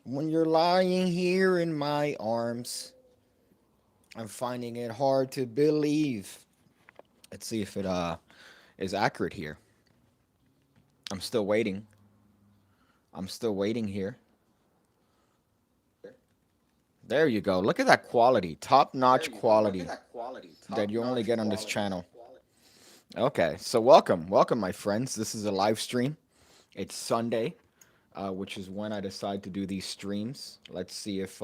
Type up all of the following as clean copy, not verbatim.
When you're lying here in my arms, I'm finding it hard to believe. Let's see if it is accurate here. I'm still waiting. I'm still waiting here. There you go. Look at that quality. Top-notch quality that you only get on this channel. Okay, so welcome my friends. This is a live stream. It's Sunday, which is when I decide to do these streams. Let's see if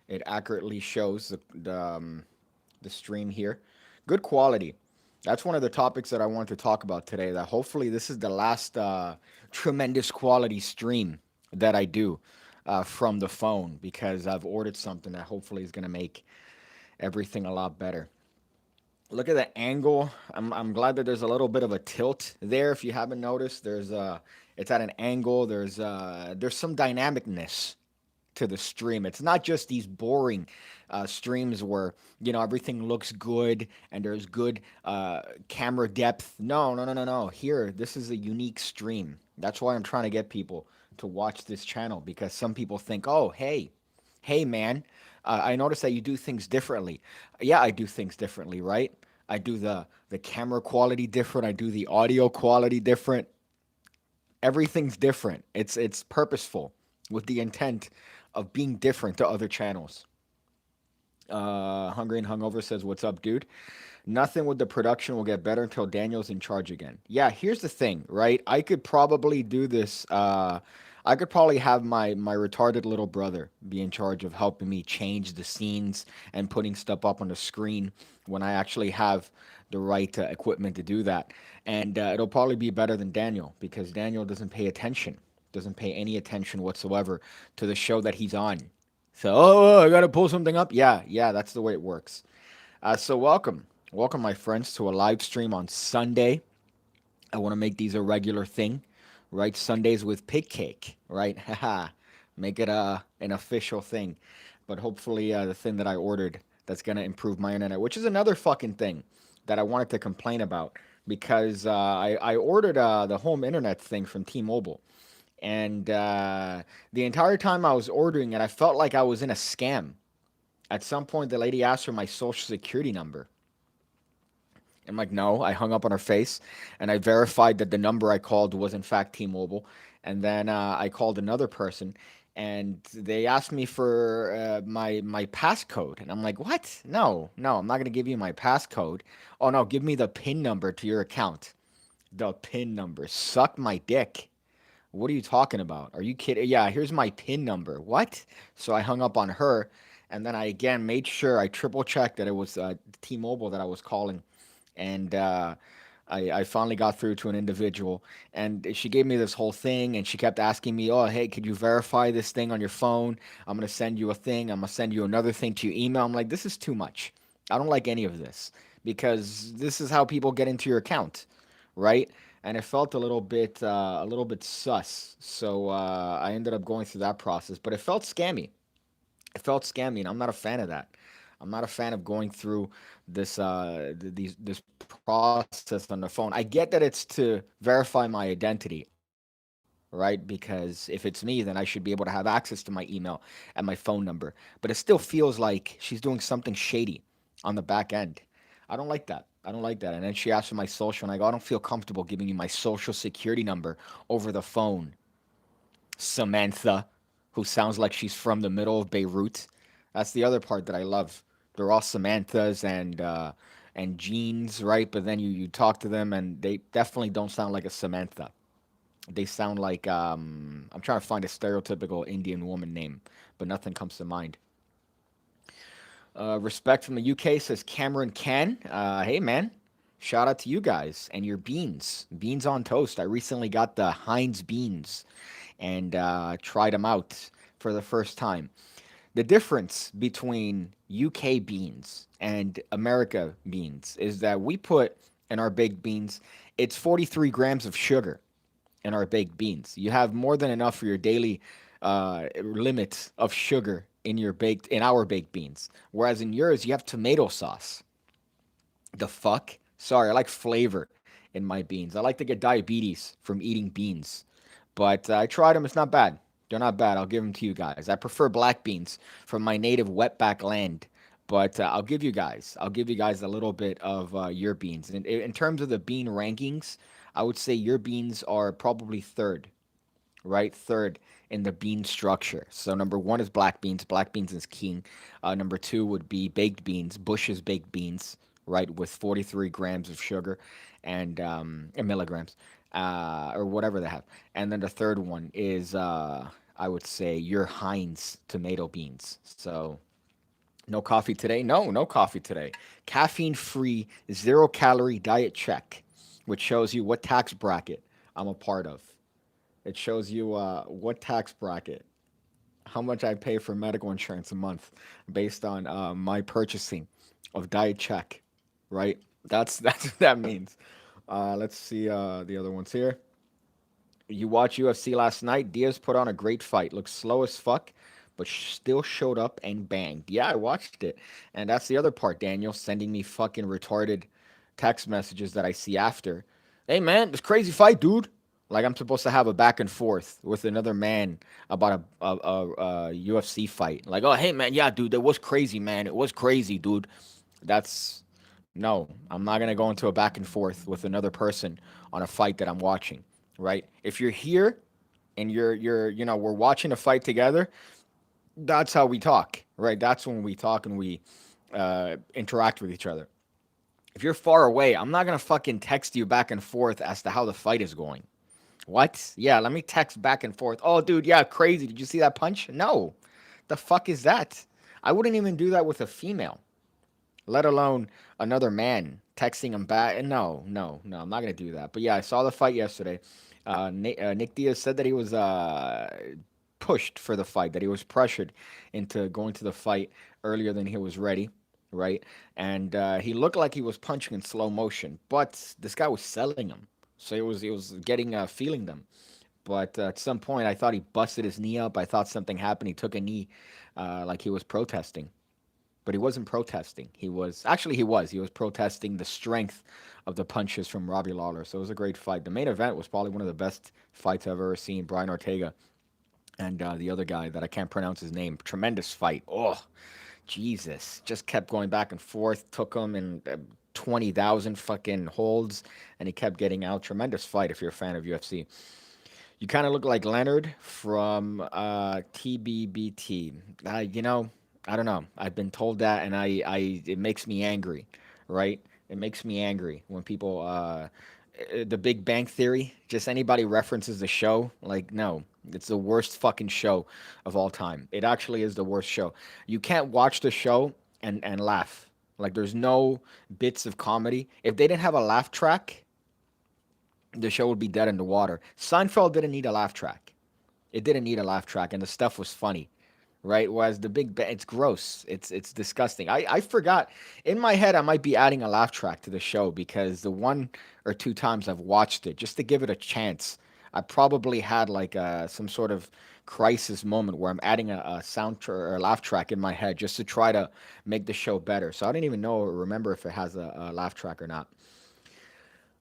it accurately shows the stream here. Good quality. That's one of the topics that I want to talk about today. That hopefully this is the last tremendous quality stream that I do from the phone because I've ordered something that hopefully is going to make everything a lot better. Look at the angle. I'm glad that there's a little bit of a tilt there. If you haven't noticed, it's at an angle. There's some dynamicness to the stream. It's not just these boring streams where everything looks good and there's good camera depth. No, no, no, no, no. Here, this is a unique stream. That's why I'm trying to get people to watch this channel because some people think, oh, hey, man, I noticed that you do things differently. Yeah, I do things differently, right? I do the camera quality different. I do the audio quality different. Everything's different. It's purposeful with the intent of being different to other channels. Hungry and Hungover says, "What's up, dude? Nothing with the production will get better until Daniel's in charge again." Yeah, here's the thing, right? I could probably do this. I could probably have my retarded little brother be in charge of helping me change the scenes and putting stuff up on the screen when I actually have the right equipment to do that. And it'll probably be better than Daniel because Daniel doesn't pay attention, doesn't pay any attention whatsoever to the show that he's on. So, I gotta pull something up. Yeah, yeah, that's the way it works. So welcome, my friends, to a live stream on Sunday. I want to make these a regular thing, right? Sundays with PigCake, right? Haha, make it an official thing. But hopefully, the thing that I ordered that's gonna improve my internet, which is another fucking thing that I wanted to complain about because I ordered the home internet thing from T-Mobile, and the entire time I was ordering it, I felt like I was in a scam. At some point, the lady asked for my social security number. I'm like, no. I hung up on her face, and I verified that the number I called was in fact T-Mobile. And then I called another person, and they asked me for my passcode, and I'm like, what? No, no, I'm not gonna give you my passcode. Oh no, give me the PIN number to your account. The PIN number. Suck my dick. What are you talking about? Are you kidding? Yeah, here's my PIN number. What? So I hung up on her, and then I again made sure I triple checked that it was T-Mobile that I was calling, and I finally got through to an individual, and she gave me this whole thing, and she kept asking me, "Oh, hey, could you verify this thing on your phone? I'm gonna send you a thing. I'm gonna send you another thing to your email." I'm like, this is too much. I don't like any of this because this is how people get into your account, right? And it felt a little bit sus. So I ended up going through that process, but it felt scammy. It felt scammy, and I'm not a fan of that. I'm not a fan of going through this process on the phone. I get that it's to verify my identity, right? Because if it's me, then I should be able to have access to my email and my phone number. But it still feels like she's doing something shady on the back end. I don't like that. I don't like that. And then she asked for my social, and I go, I don't feel comfortable giving you my social security number over the phone. Samantha, who sounds like she's from the middle of Beirut. That's the other part that I love. They're all Samanthas and Jeans, right? But then you talk to them, and they definitely don't sound like a Samantha. They sound like I'm trying to find a stereotypical Indian woman name, but nothing comes to mind. Respect from the UK says Cameron Can. Hey man, shout out to you guys and your beans. Beans on toast. I recently got the Heinz beans and tried them out for the first time. The difference between UK beans and America beans is that we put in our baked beans, it's 43 grams of sugar in our baked beans. You have more than enough for your daily limit of sugar in our baked beans. Whereas in yours, you have tomato sauce. The fuck? Sorry, I like flavor in my beans. I like to get diabetes from eating beans, but I tried them. It's not bad. They're not bad. I'll give them to you guys. I prefer black beans from my native wetback land, but I'll give you guys a little bit of your beans. And in terms of the bean rankings, I would say your beans are probably third, right? Third in the bean structure. So number one is black beans. Black beans is king. Number two would be baked beans, Bush's baked beans, right, with 43 grams of sugar and milligrams, or whatever they have. And then the third one is, I would say, your Heinz tomato beans. So no coffee today? No, no coffee today. Caffeine free, 0 calorie diet check, which shows you what tax bracket I'm a part of. It shows you what tax bracket, how much I pay for medical insurance a month based on my purchasing of Diet Check, right? That's what that means. Let's see the other ones here. You watch UFC last night. Diaz put on a great fight. Looks slow as fuck, but still showed up and banged. Yeah, I watched it. And that's the other part, Daniel, sending me fucking retarded text messages that I see after. Hey, man, this crazy fight, dude. Like I'm supposed to have a back and forth with another man about a UFC fight. Like, oh, hey, man, yeah, dude, that was crazy, man. It was crazy, dude. That's no, I'm not gonna go into a back and forth with another person on a fight that I'm watching, right? If you're here and we're watching a fight together, that's how we talk, right? That's when we talk and we interact with each other. If you're far away, I'm not gonna fucking text you back and forth as to how the fight is going. What? Yeah, let me text back and forth. Oh, dude, yeah, crazy. Did you see that punch? No. The fuck is that? I wouldn't even do that with a female, let alone another man texting him back. And no, no, no, I'm not gonna do that. But yeah, I saw the fight yesterday. Nick Diaz said that he was pushed for the fight, that he was pressured into going to the fight earlier than he was ready, right? And he looked like he was punching in slow motion, but this guy was selling him, so he was getting feeling them. But at some point, I thought he busted his knee up. I thought something happened. He took a knee, like he was protesting, but he wasn't protesting. He was protesting the strength of the punches from Robbie Lawler. So it was a great fight. The main event was probably one of the best fights I've ever seen. Brian Ortega and the other guy that I can't pronounce his name. Tremendous fight. Oh, Jesus. Just kept going back and forth. Took him in 20,000 fucking holds, and he kept getting out. Tremendous fight if you're a fan of UFC. You kind of look like Leonard from TBBT. I don't know. I've been told that, and it makes me angry, right? It makes me angry when people, the Big Bang Theory, just anybody references the show. Like, no, it's the worst fucking show of all time. It actually is the worst show. You can't watch the show and laugh. Like, there's no bits of comedy. If they didn't have a laugh track, the show would be dead in the water. Seinfeld didn't need a laugh track. It didn't need a laugh track, and the stuff was funny, right? Whereas the Big Bang, it's gross. It's disgusting. I forgot in my head I might be adding a laugh track to the show because the one or two times I've watched it just to give it a chance, I probably had like some sort of crisis moment where I'm adding a or a laugh track in my head just to try to make the show better. So I didn't even know or remember if it has a laugh track or not.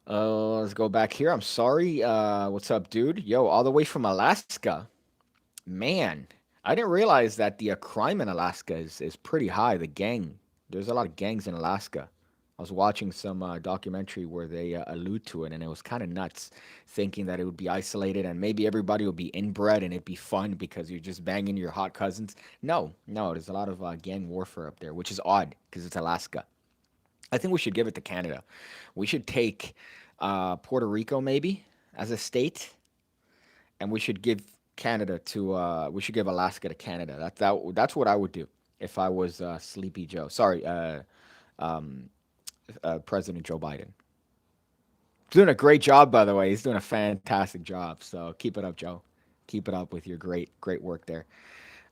Let's go back here. I'm sorry. What's up, dude? Yo, all the way from Alaska. Man, I didn't realize that the crime in Alaska is pretty high. The gang, there's a lot of gangs in Alaska. I was watching some documentary where they allude to it, and it was kind of nuts, thinking that it would be isolated and maybe everybody would be inbred and it'd be fun because you're just banging your hot cousins. No, no, there's a lot of gang warfare up there, which is odd because it's Alaska. I think we should give it to Canada. We should take Puerto Rico maybe as a state, and we should give Alaska to Canada. That's what I would do if I was Sleepy Joe. Sorry, um, President Joe Biden. Doing a great job, by the way. He's doing a fantastic job. So keep it up, Joe. Keep it up with your great work there.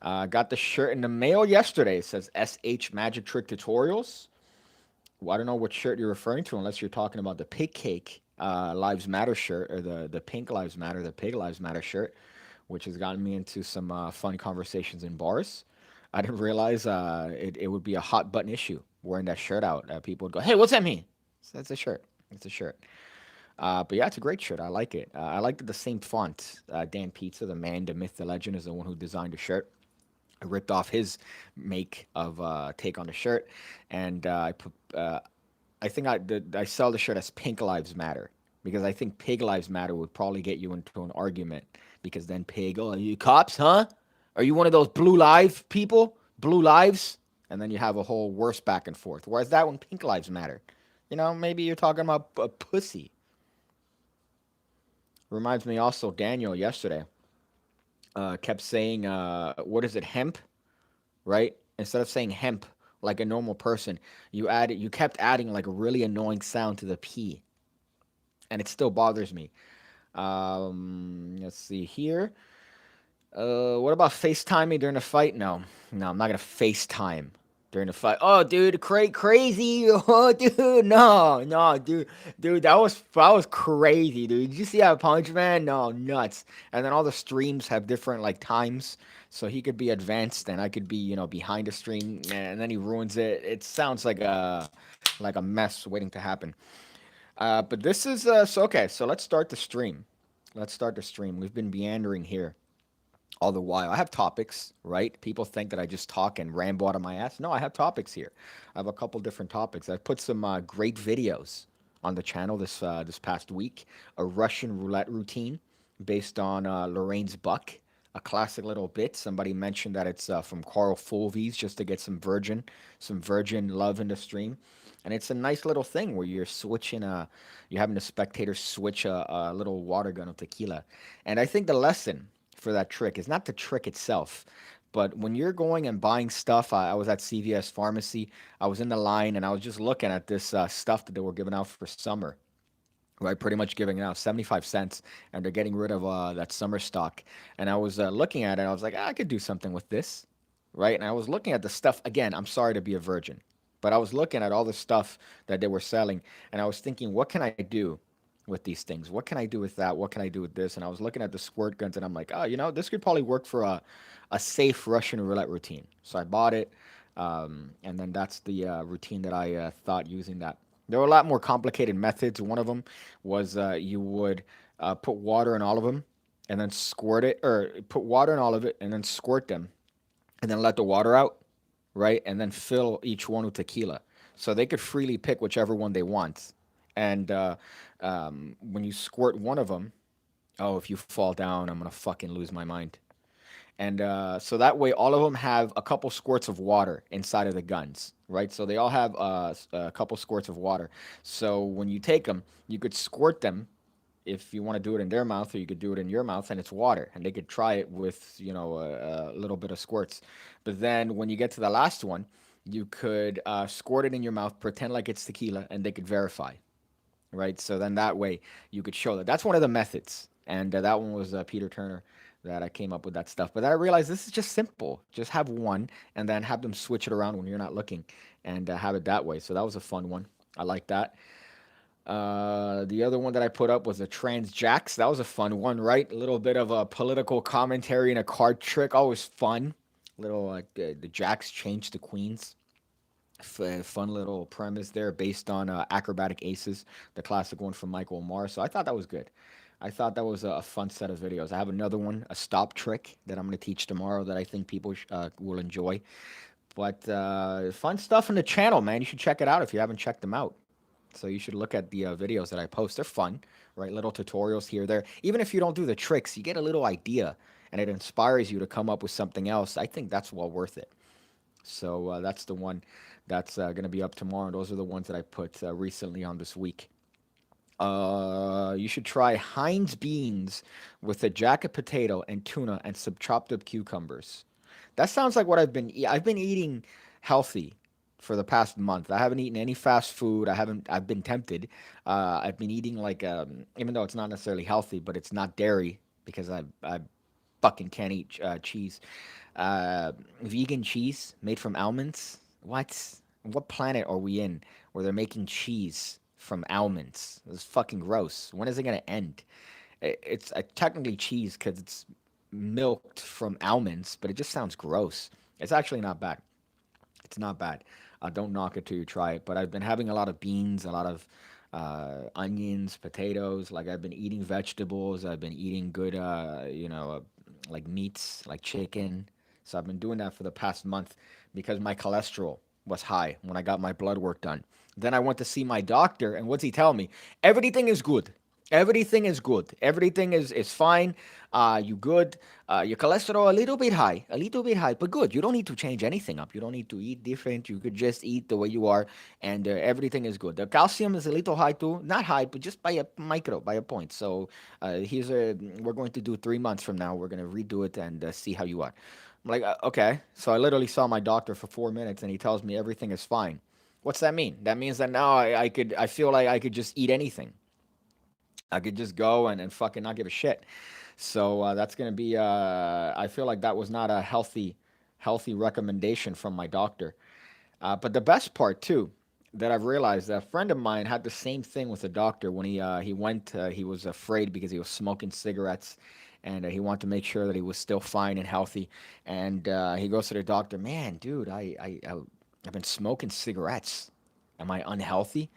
Got the shirt in the mail yesterday. It says SH Magic Trick Tutorials. Well, I don't know what shirt you're referring to unless you're talking about the PigCake Lives Matter shirt or the Pink Lives Matter, the Pig Lives Matter shirt, which has gotten me into some fun conversations in bars. I didn't realize it would be a hot button issue wearing that shirt out. People would go, "Hey, what's that mean?" So that's a shirt. It's a shirt. But yeah, it's a great shirt. I like it. I like the same font. Dan Pizza, the man, the myth, the legend, is the one who designed the shirt. I ripped off his make of take on the shirt, and I put. I think I sell the shirt as Pink Lives Matter because I think Pig Lives Matter would probably get you into an argument because then pig, oh, are you cops, huh? Are you one of those blue live people? Blue lives? And then you have a whole worse back and forth. Whereas that one, Pink Lives Matter. Maybe you're talking about a pussy. Reminds me also, Daniel yesterday kept saying, what is it, hemp, right? Instead of saying hemp like a normal person, you kept adding like a really annoying sound to the P, and it still bothers me. Let's see here. What about FaceTiming during a fight? No, no, I'm not gonna FaceTime during a fight. Oh, dude, crazy. Oh, dude, no, no, dude, that was crazy, dude. Did you see that punch, man? No, nuts. And then all the streams have different like times, so he could be advanced and I could be, behind the stream, and then he ruins it. It sounds like a mess waiting to happen. But this is so okay. So let's start the stream. Let's start the stream. We've been meandering here all the while. I have topics, right? People think that I just talk and ramble out of my ass. No, I have topics here. I have a couple different topics. I've put some great videos on the channel this past week. A Russian roulette routine based on Lorraine's Buck, a classic little bit. Somebody mentioned that it's from Carl Fulvies just to get some virgin love in the stream. And it's a nice little thing where you're having the spectators switch a little water gun of tequila. And I think the lesson for that trick is not the trick itself, but when you're going and buying stuff. I was at CVS Pharmacy. I was in the line and I was just looking at this stuff that they were giving out for summer, right? Pretty much giving it out 75 cents, and they're getting rid of that summer stock. And I was looking at it, I was like, I could do something with this, right? And I was looking at the stuff again. I'm sorry to be a virgin, but I was looking at all the stuff that they were selling, and I was thinking, what can I do with these things? What can I do with that? What can I do with this? And I was looking at the squirt guns, and I'm like, oh, this could probably work for a safe Russian roulette routine. So I bought it, and then that's the routine that I thought using that. There were a lot more complicated methods. One of them was you would put water in all of them and then squirt it, or put water in all of it and then squirt them and then let the water out, right? And then fill each one with tequila. So they could freely pick whichever one they want. And when you squirt one of them, oh, if you fall down, I'm going to fucking lose my mind. And so that way, all of them have a couple squirts of water inside of the guns, right? So they all have a couple squirts of water. So when you take them, you could squirt them if you want to do it in their mouth, or you could do it in your mouth, and it's water, and they could try it with a little bit of squirts. But then when you get to the last one, you could squirt it in your mouth, pretend like it's tequila, and they could verify, right? So then that way you could show that. That's one of the methods, and that one was Peter Turner that I came up with that stuff. But then I realized this is just simple. Just have one, and then have them switch it around when you're not looking, and have it that way. So that was a fun one. I like that. The other one that I put up was a trans jacks. That was a fun one, right? A little bit of a political commentary and a card trick. Always fun. Little like the jacks changed to queens. Fun little premise there based on Acrobatic Aces, the classic one from Michael Moore. So I thought that was good. I thought that was a fun set of videos. I have another one, a stop trick that I'm going to teach tomorrow that I think people will enjoy. But fun stuff on the channel, man. You should check it out if you haven't checked them out. So you should look at the videos that I post. They're fun, right? Little tutorials here, there. Even if you don't do the tricks, you get a little idea, and it inspires you to come up with something else. I think that's well worth it. So that's the one that's going to be up tomorrow. Those are the ones that I put recently on this week. You should try Heinz beans with a jacket potato and tuna and some chopped up cucumbers. That sounds like what I've been eating healthy for the past month. I haven't eaten any fast food. I've been tempted. I've been eating like even though it's not necessarily healthy, but it's not dairy because I fucking can't eat cheese. Vegan cheese made from almonds. What planet are we in where they're making cheese from almonds? It's fucking gross. When is it gonna end? It's technically cheese because it's milked from almonds, but it just sounds gross. It's actually not bad. It's not bad. Don't knock it till you try it. But I've been having a lot of beans, a lot of onions, potatoes. Like I've been eating vegetables. I've been eating good, like meats, like chicken. So I've been doing that for the past month because my cholesterol was high when I got my blood work done. Then I went to see my doctor, and what's he tell me? Everything is good. Everything is good. Everything is fine. You good. Your cholesterol a little bit high, but good. You don't need to change anything up. You don't need to eat different. You could just eat the way you are, and everything is good. The calcium is a little high too, not high, but just by a micro, by a point. So we're going to do 3 months from now. We're gonna redo it and see how you are. I'm like, okay. So I literally saw my doctor for 4 minutes, and he tells me everything is fine. What's that mean? That means that now I feel like I could just eat anything. I could just go and fucking not give a shit. So that's gonna be. I feel like that was not a healthy recommendation from my doctor. But the best part too that I've realized, a friend of mine had the same thing with the doctor when he went. He was afraid because he was smoking cigarettes, and he wanted to make sure that he was still fine and healthy. And he goes to the doctor, man, dude, I've been smoking cigarettes. Am I unhealthy?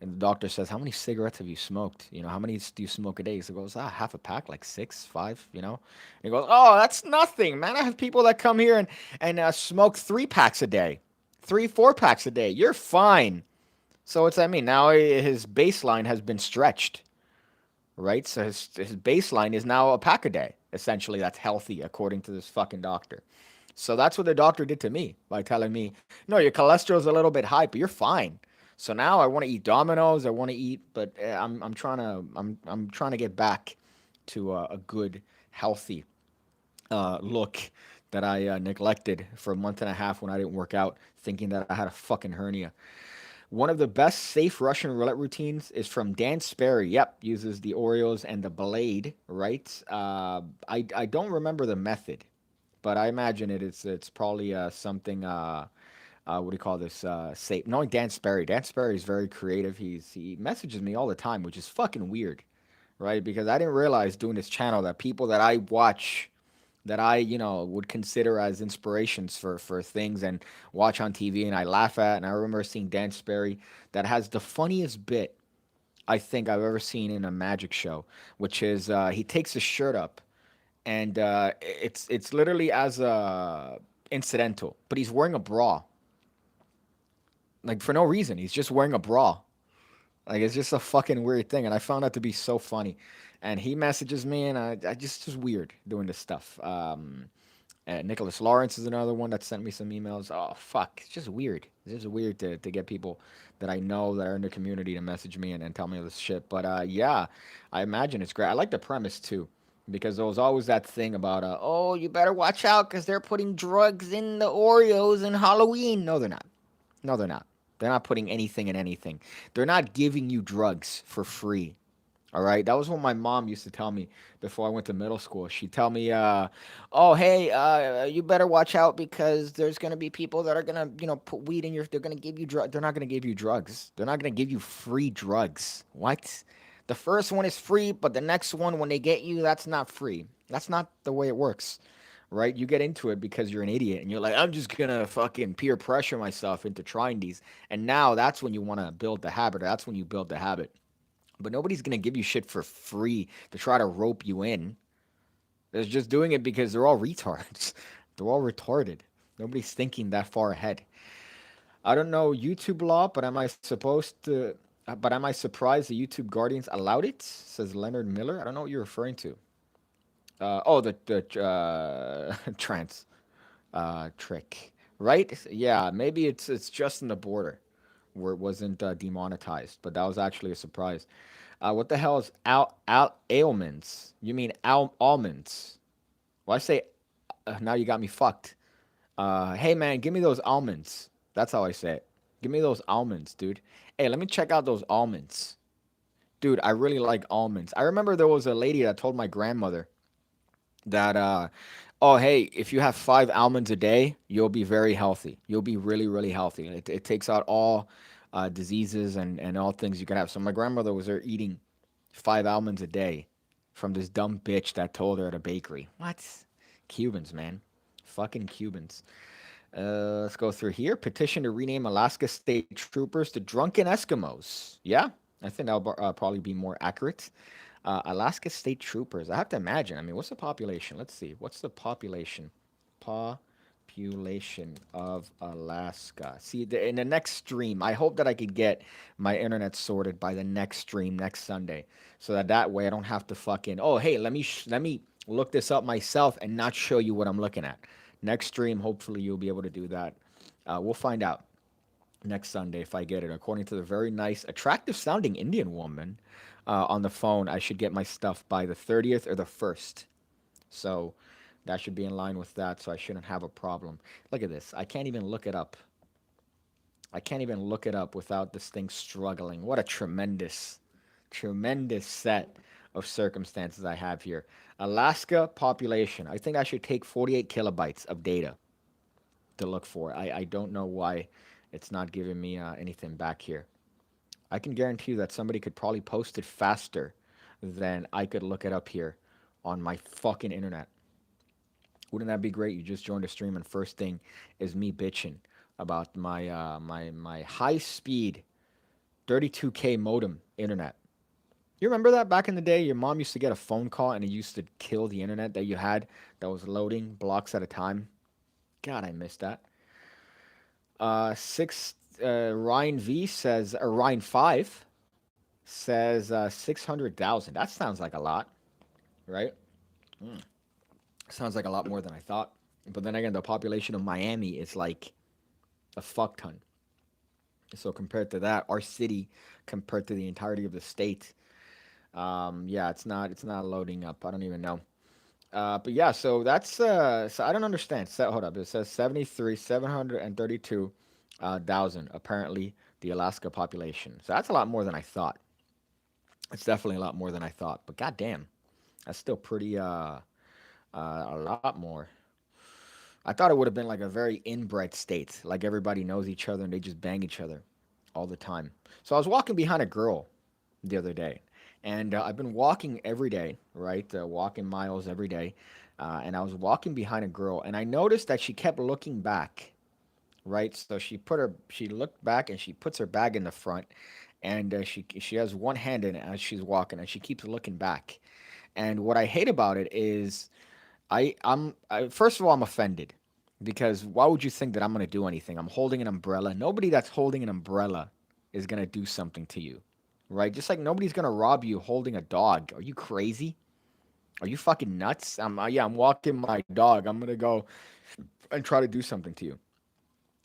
And the doctor says, "How many cigarettes have you smoked? You know, how many do you smoke a day?" He goes, half a pack, like six, five, you know? And he goes, "Oh, that's nothing, man. I have people that come here and smoke 3 packs a day, 4 packs a day. You're fine." So what's that mean? Now his baseline has been stretched, right? So his baseline is now a pack a day. Essentially, that's healthy according to this fucking doctor. So that's what the doctor did to me by telling me, "No, your cholesterol's a little bit high, but you're fine." So now I want to eat Domino's. I want to eat, but I'm trying to get back to a good, healthy look that I neglected for a month and a half when I didn't work out, thinking that I had a fucking hernia. One of the best safe Russian roulette routines is from Dan Sperry. Yep, uses the Oreos and the blade, right? I don't remember the method, but I imagine it's probably something. What do you call this? Safe. Knowing Dan Sperry, Dan Sperry is very creative. He messages me all the time, which is fucking weird, right? Because I didn't realize doing this channel that people that I watch, that I would consider as inspirations for things and watch on TV and I laugh at. And I remember seeing Dan Sperry that has the funniest bit I think I've ever seen in a magic show, which is he takes his shirt up and it's literally as a incidental, but he's wearing a bra, like for no reason. He's just wearing a bra. Like it's just a fucking weird thing, and I found that to be so funny. And he messages me, and I just weird doing this stuff. And Nicholas Lawrence is another one that sent me some emails. Oh fuck, it's just weird. It's just weird to get people that I know that are in the community to message me and tell me this shit. But yeah, I imagine it's great. I like the premise too, because there was always that thing about oh, you better watch out because they're putting drugs in the Oreos in Halloween. No, they're not. No, they're not. They're not putting anything in anything. They're not giving you drugs for free. All right, that was what my mom used to tell me before I went to middle school. She'd tell me, "Oh, hey, you better watch out because there's gonna be people that are gonna, put weed in your. They're gonna give you drugs. They're not gonna give you drugs. They're not gonna give you free drugs. What? The first one is free, but the next one, when they get you, that's not free. That's not the way it works." Right? You get into it because you're an idiot and you're like, I'm just gonna fucking peer pressure myself into trying these. And now that's when you want to build the habit. That's when you build the habit. But nobody's gonna give you shit for free to try to rope you in. They're just doing it because they're all retards. They're all retarded. Nobody's thinking that far ahead. I don't know YouTube law, but am I supposed to? But am I surprised the YouTube Guardians allowed it? Says Leonard Miller. I don't know what you're referring to. The trans trick, right? Yeah, maybe it's just in the border where it wasn't demonetized, but that was actually a surprise. What the hell is almonds? You mean almonds? Well, I say now you got me fucked. Hey man, give me those almonds. That's how I say it. Give me those almonds, dude. Hey, let me check out those almonds. Dude, I really like almonds. I remember there was a lady that told my grandmother that oh hey, if you have 5 almonds a day, you'll be very healthy. You'll be really really healthy. It takes out all diseases and all things you can have. So my grandmother was there eating 5 almonds a day from this dumb bitch that told her at a bakery. What? Cubans, man. Fucking Cubans. Let's go through here. Petition to rename Alaska state troopers to drunken Eskimos. Yeah, I think that'll probably be more accurate. Alaska State Troopers. I have to imagine. I mean, what's the population? Let's see. What's the population of Alaska? See, in the next stream, I hope that I could get my internet sorted by the next stream next Sunday, so that way I don't have to fucking. Oh, hey, let me look this up myself and not show you what I'm looking at. Next stream, hopefully you'll be able to do that. We'll find out next Sunday if I get it. According to the very nice, attractive sounding Indian woman on the phone, I should get my stuff by the 30th or the 1st. So that should be in line with that. So I shouldn't have a problem. Look at this. I can't even look it up. I can't even look it up without this thing struggling. What a tremendous, tremendous set of circumstances I have here. Alaska population. I think I should take 48 kilobytes of data to look for. I don't know why it's not giving me anything back here. I can guarantee you that somebody could probably post it faster than I could look it up here on my fucking internet. Wouldn't that be great? You just joined a stream and first thing is me bitching about my high speed 32K modem internet. You remember that back in the day? Your mom used to get a phone call and it used to kill the internet that you had that was loading blocks at a time. God, I missed that. Six Ryan V says, or Ryan 5 says 600,000. That sounds like a lot, right? Mm. Sounds like a lot more than I thought. But then again, the population of Miami is like a fuck ton. So compared to that, our city compared to the entirety of the state, yeah, it's not loading up. I don't even know. But yeah, so that's so I don't understand. Hold up, it says 732 thousand apparently the Alaska population. So that's a lot more than I thought. It's definitely a lot more than I thought. But goddamn, that's still pretty a lot more. I thought it would have been like a very inbred state, like everybody knows each other and they just bang each other all the time. So I was walking behind a girl the other day, and I've been walking every day, right? Walking miles every day, and I was walking behind a girl, and I noticed that she kept looking back, right? So she looked back, and she puts her bag in the front, and she has one hand in it as she's walking, and she keeps looking back. And what I hate about it is first of all, I'm offended because why would you think that I'm gonna do anything? I'm holding an umbrella. Nobody that's holding an umbrella is gonna do something to you, right? Just like nobody's gonna rob you holding a dog. Are you crazy? Are you fucking nuts? Yeah, I'm walking my dog. I'm gonna go and try to do something to you.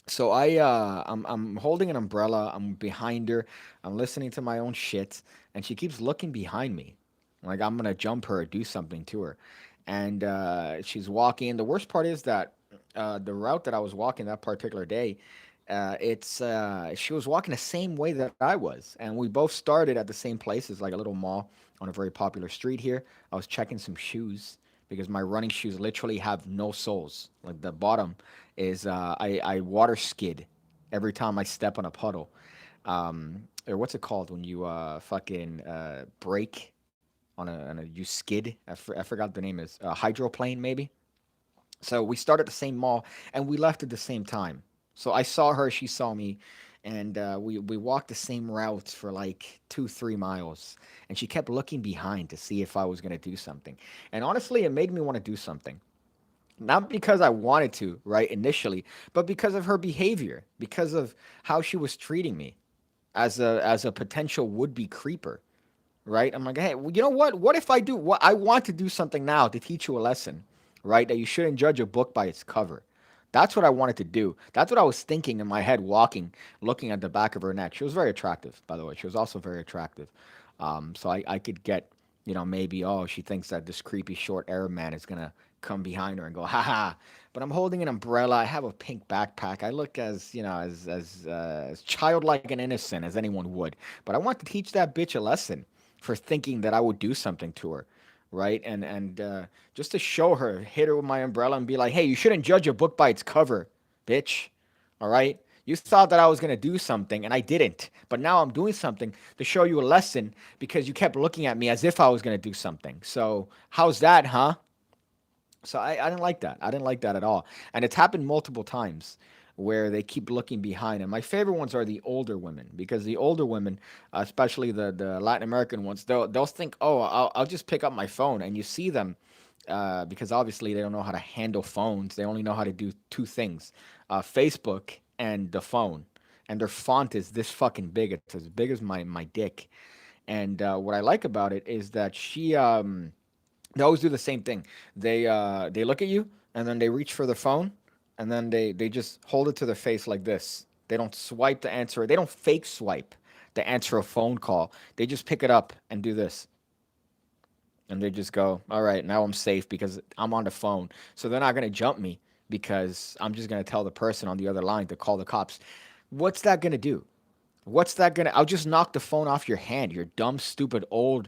So I'm holding an umbrella. I'm behind her. I'm listening to my own shit, and she keeps looking behind me, like I'm gonna jump her or do something to her. And she's walking. The worst part is that the route that I was walking that particular day, it's she was walking the same way that I was, and we both started at the same place. It's like a little mall on a very popular street here. I was checking some shoes because my running shoes literally have no soles. Like the bottom is I water skid every time I step on a puddle. Or what's it called when you fucking brake on a you skid? I forgot the name is hydroplane maybe. So we started at the same mall and we left at the same time. So I saw her, she saw me, and we walked the same routes for like 2 3 miles. And she kept looking behind to see if I was gonna do something. And honestly, it made me want to do something. Not because I wanted to, right, initially, but because of her behavior, because of how she was treating me as a potential would-be creeper, right? I'm like, hey, well, you know what? What if I do? What I want to do something now to teach you a lesson, right? That you shouldn't judge a book by its cover. That's what I wanted to do. That's what I was thinking in my head, walking, looking at the back of her neck. She was very attractive, by the way. She was also very attractive. So I could get, maybe, oh, she thinks that this creepy short Arab man is gonna come behind her and go, haha. But I'm holding an umbrella. I have a pink backpack. I look as, as childlike and innocent as anyone would. But I want to teach that bitch a lesson for thinking that I would do something to her, right? And just to show her, hit her with my umbrella and be like, hey, you shouldn't judge a book by its cover, bitch. All right? You thought that I was gonna do something and I didn't, but now I'm doing something to show you a lesson because you kept looking at me as if I was gonna do something. So how's that, huh? So I didn't like that. I didn't like that at all. And it's happened multiple times. where they keep looking behind. And my favorite ones are the older women because the older women, especially the Latin American ones, they'll think, oh, I'll just pick up my phone, and you see them because obviously they don't know how to handle phones. They only know how to do two things: Facebook and the phone. And their font is this fucking big. It's as big as my dick. And what I like about it is that they always do the same thing. They look at you and then they reach for their phone and then they just hold it to their face like this. They don't swipe to answer. They don't fake swipe to answer a phone call. They just pick it up and do this. And they just go, all right, now I'm safe because I'm on the phone. So they're not going to jump me because I'm just going to tell the person on the other line to call the cops. What's that going to do? What's that gonna? I'll just knock the phone off your hand, your dumb, stupid, old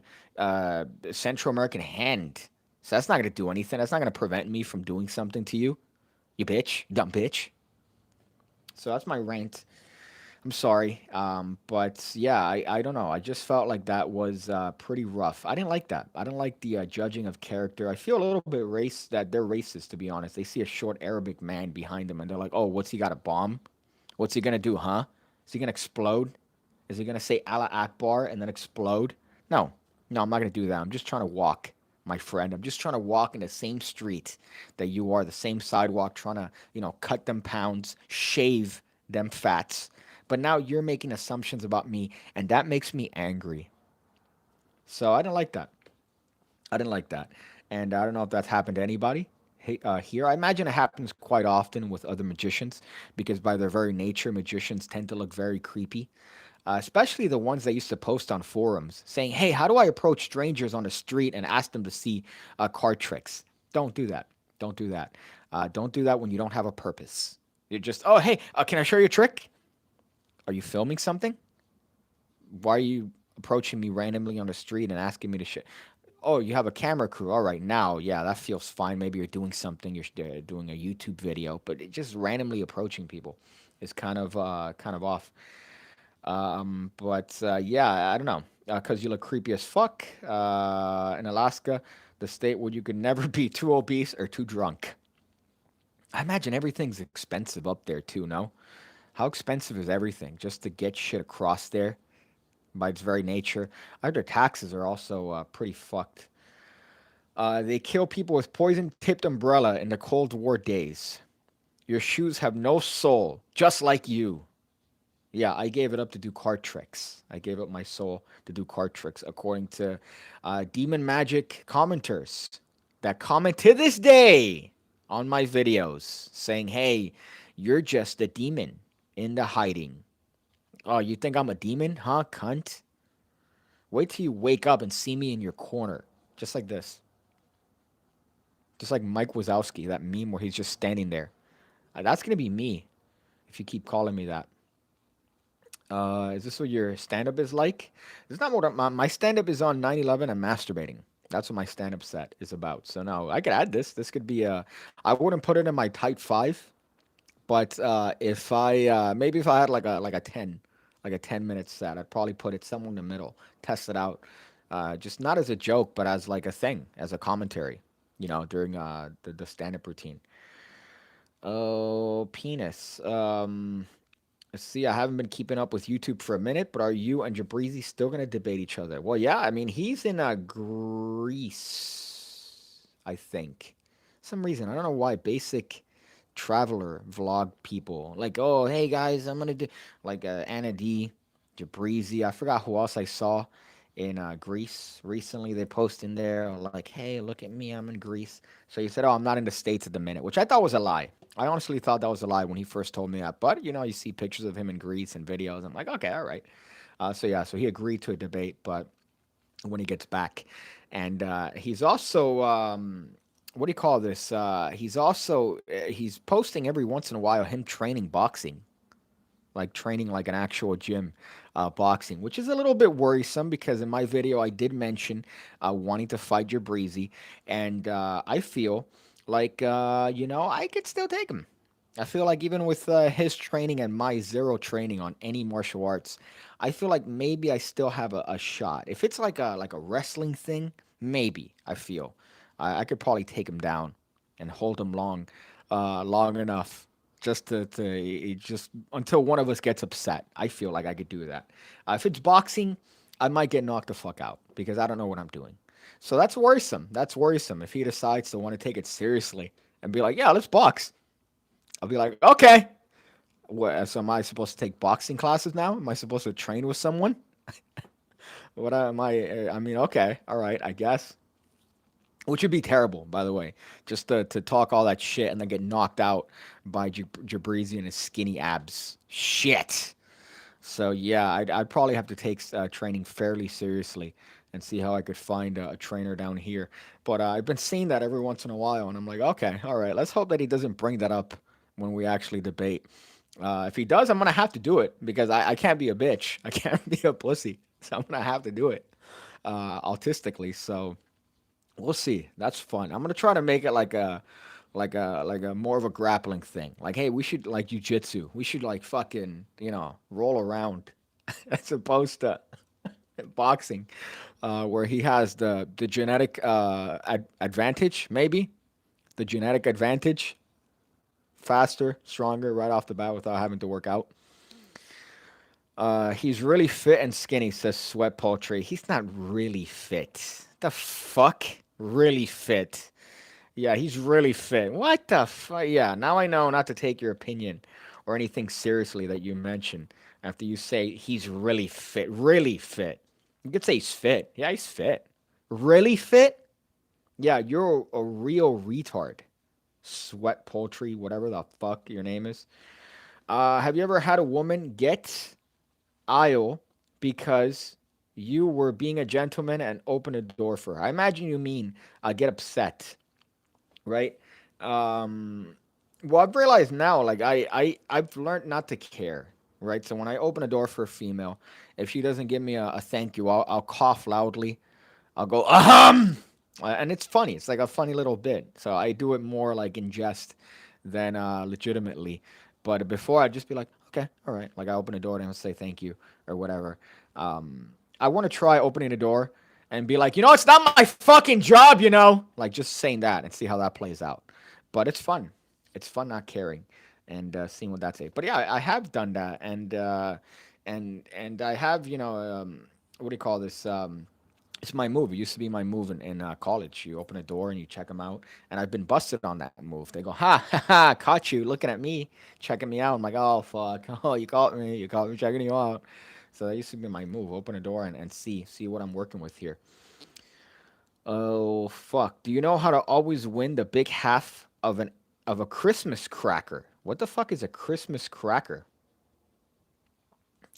Central American hand. So that's not gonna do anything. That's not gonna prevent me from doing something to you, you bitch, dumb bitch. So that's my rant. I'm sorry, but yeah, I don't know. I just felt like that was pretty rough. I didn't like that. I didn't like the judging of character. I feel a little bit that they're racist, to be honest. They see a short Arabic man behind them, and they're like, "Oh, what's he got a bomb? What's he gonna do, huh? Is he gonna explode? Is he gonna say Allah Akbar and then explode? No, no, I'm not gonna do that. I'm just trying to walk, my friend. I'm just trying to walk in the same street that you are, the same sidewalk, trying to, cut them pounds, shave them fats. But now you're making assumptions about me, and that makes me angry. So I didn't like that. I didn't like that. And I don't know if that's happened to anybody here. I imagine it happens quite often with other magicians because, by their very nature, magicians tend to look very creepy, especially the ones that used to post on forums saying, hey, how do I approach strangers on the street and ask them to see card tricks? Don't do that. Don't do that. Don't do that when you don't have a purpose. You're just, oh, hey, can I show you a trick? Are you filming something? Why are you approaching me randomly on the street and asking me to show? Oh, you have a camera crew. All right, now, yeah, that feels fine. Maybe you're doing something. You're doing a YouTube video, but just randomly approaching people is kind of off. But yeah, I don't know. Because you look creepy as fuck in Alaska, the state where you could never be too obese or too drunk. I imagine everything's expensive up there too, no? How expensive is everything just to get shit across there by its very nature? Their taxes are also pretty fucked. They kill people with poison tipped umbrella in the Cold War days. Your shoes have no soul, just like you. Yeah, I gave it up to do card tricks. I gave up my soul to do card tricks, according to Demon Magic commenters that comment to this day on my videos saying, hey, you're just a demon in the hiding. Oh, you think I'm a demon? Huh, cunt? Wait till you wake up and see me in your corner. Just like this. Just like Mike Wazowski, that meme where he's just standing there. That's going to be me if you keep calling me that. Is this what your stand-up is like? It's not what my stand-up is on 9/11 and masturbating. That's what my stand-up set is about. So no, I could add this. This could be a. I wouldn't put it in my tight five, but if I maybe if I had like a 10-minute set, I'd probably put it somewhere in the middle, test it out, just not as a joke, but as like a thing, as a commentary, during the stand-up routine. Oh, penis. See, I haven't been keeping up with YouTube for a minute, but are you and Jabrizi still gonna debate each other? Well, yeah, I mean he's in Greece, I think. Some reason I don't know why. Basic traveler vlog people like, oh hey guys, I'm gonna do like Anna D, Jabrizi. I forgot who else I saw in Greece recently. They post in there like, hey, look at me, I'm in Greece. So he said, oh, I'm not in the States at the minute, which I thought was a lie. I honestly thought that was a lie when he first told me that. But you see pictures of him in Greece and videos. I'm like, okay, all right. So yeah, so he agreed to a debate, but when he gets back, and he's also what do you call this? He's posting every once in a while him training boxing, like training like an actual gym boxing, which is a little bit worrisome because in my video I did mention wanting to fight your breezy, and I feel like I could still take him. I feel like even with his training and my zero training on any martial arts, I feel like maybe I still have a shot. If it's like a wrestling thing, maybe I feel I could probably take him down and hold him long enough just until one of us gets upset. I feel like I could do that. If it's boxing, I might get knocked the fuck out because I don't know what I'm doing. So that's worrisome. That's worrisome. If he decides to want to take it seriously and be like, "Yeah, let's box," I'll be like, "Okay." What? So am I supposed to take boxing classes now? Am I supposed to train with someone? What am I? I mean, okay, all right, I guess. Which would be terrible, by the way, just to talk all that shit and then get knocked out by Jabrizi and his skinny abs. Shit. So yeah, I'd probably have to take training fairly seriously and see how I could find a trainer down here. But I've been seeing that every once in a while, and I'm like, okay, all right, let's hope that he doesn't bring that up when we actually debate. If he does, I'm gonna have to do it because I can't be a bitch. I can't be a pussy. So I'm gonna have to do it autistically. So we'll see. That's fun. I'm gonna try to make it like a more of a grappling thing. Like, hey, we should like jujitsu. We should like fucking roll around as opposed to boxing, where he has the genetic advantage, maybe the genetic advantage, faster, stronger right off the bat without having to work out. He's really fit and skinny, says Sweat Poultry. He's not really fit. The fuck? Really fit. Yeah, he's really fit. What the fuck? Yeah, now I know not to take your opinion or anything seriously that you mention after you say he's really fit. Really fit. You could say he's fit. Yeah, he's fit. Really fit? Yeah, you're a real retard. Sweat Poultry, whatever the fuck your name is. Have you ever had a woman get aisle because you were being a gentleman and open a door for her? I imagine you mean get upset, right? Um, well, I've realized now, like I've learned not to care, right? So when I open a door for a female, if she doesn't give me a thank you, I'll cough loudly. I'll go and it's funny. It's like a funny little bit. So I do it more like in jest than legitimately. But before I'd just be like, okay, all right. Like I open a door and I'll say thank you or whatever. I want to try opening a door and be like, it's not my fucking job, like just saying that and see how that plays out. But it's fun. It's fun not caring and seeing what that's. But yeah, I have done that and I have what do you call this? It's my move. It used to be my move in college. You open a door and you check them out. And I've been busted on that move. They go, ha, ha, ha, caught you looking at me, checking me out. I'm like, oh, fuck. Oh, you caught me. You caught me checking you out. So that used to be my move. Open a door and see what I'm working with here. Oh, fuck. Do you know how to always win the big half of a Christmas cracker? What the fuck is a Christmas cracker?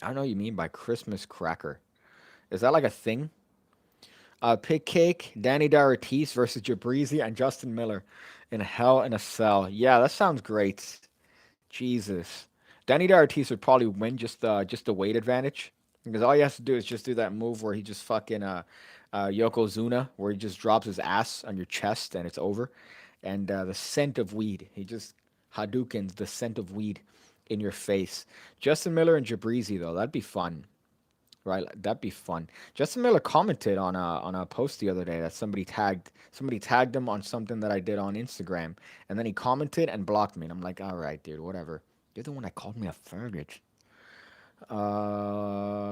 I don't know what you mean by Christmas cracker. Is that like a thing? PigCake, Danny D'Artiste versus Jabrizi and Justin Miller in Hell in a Cell. Yeah, that sounds great. Jesus, Danny D'Artiste would probably win just the weight advantage because all he has to do is just do that move where he just fucking Yokozuna, where he just drops his ass on your chest and it's over, and the scent of weed. He just Hadoukens the scent of weed in your face. Justin Miller and Jabrizi though, that'd be fun. Right, that'd be fun. Justin Miller commented on a post the other day that somebody tagged him on something that I did on Instagram, and then he commented and blocked me. And I'm like, all right, dude, whatever. You're the one that called me a faggot.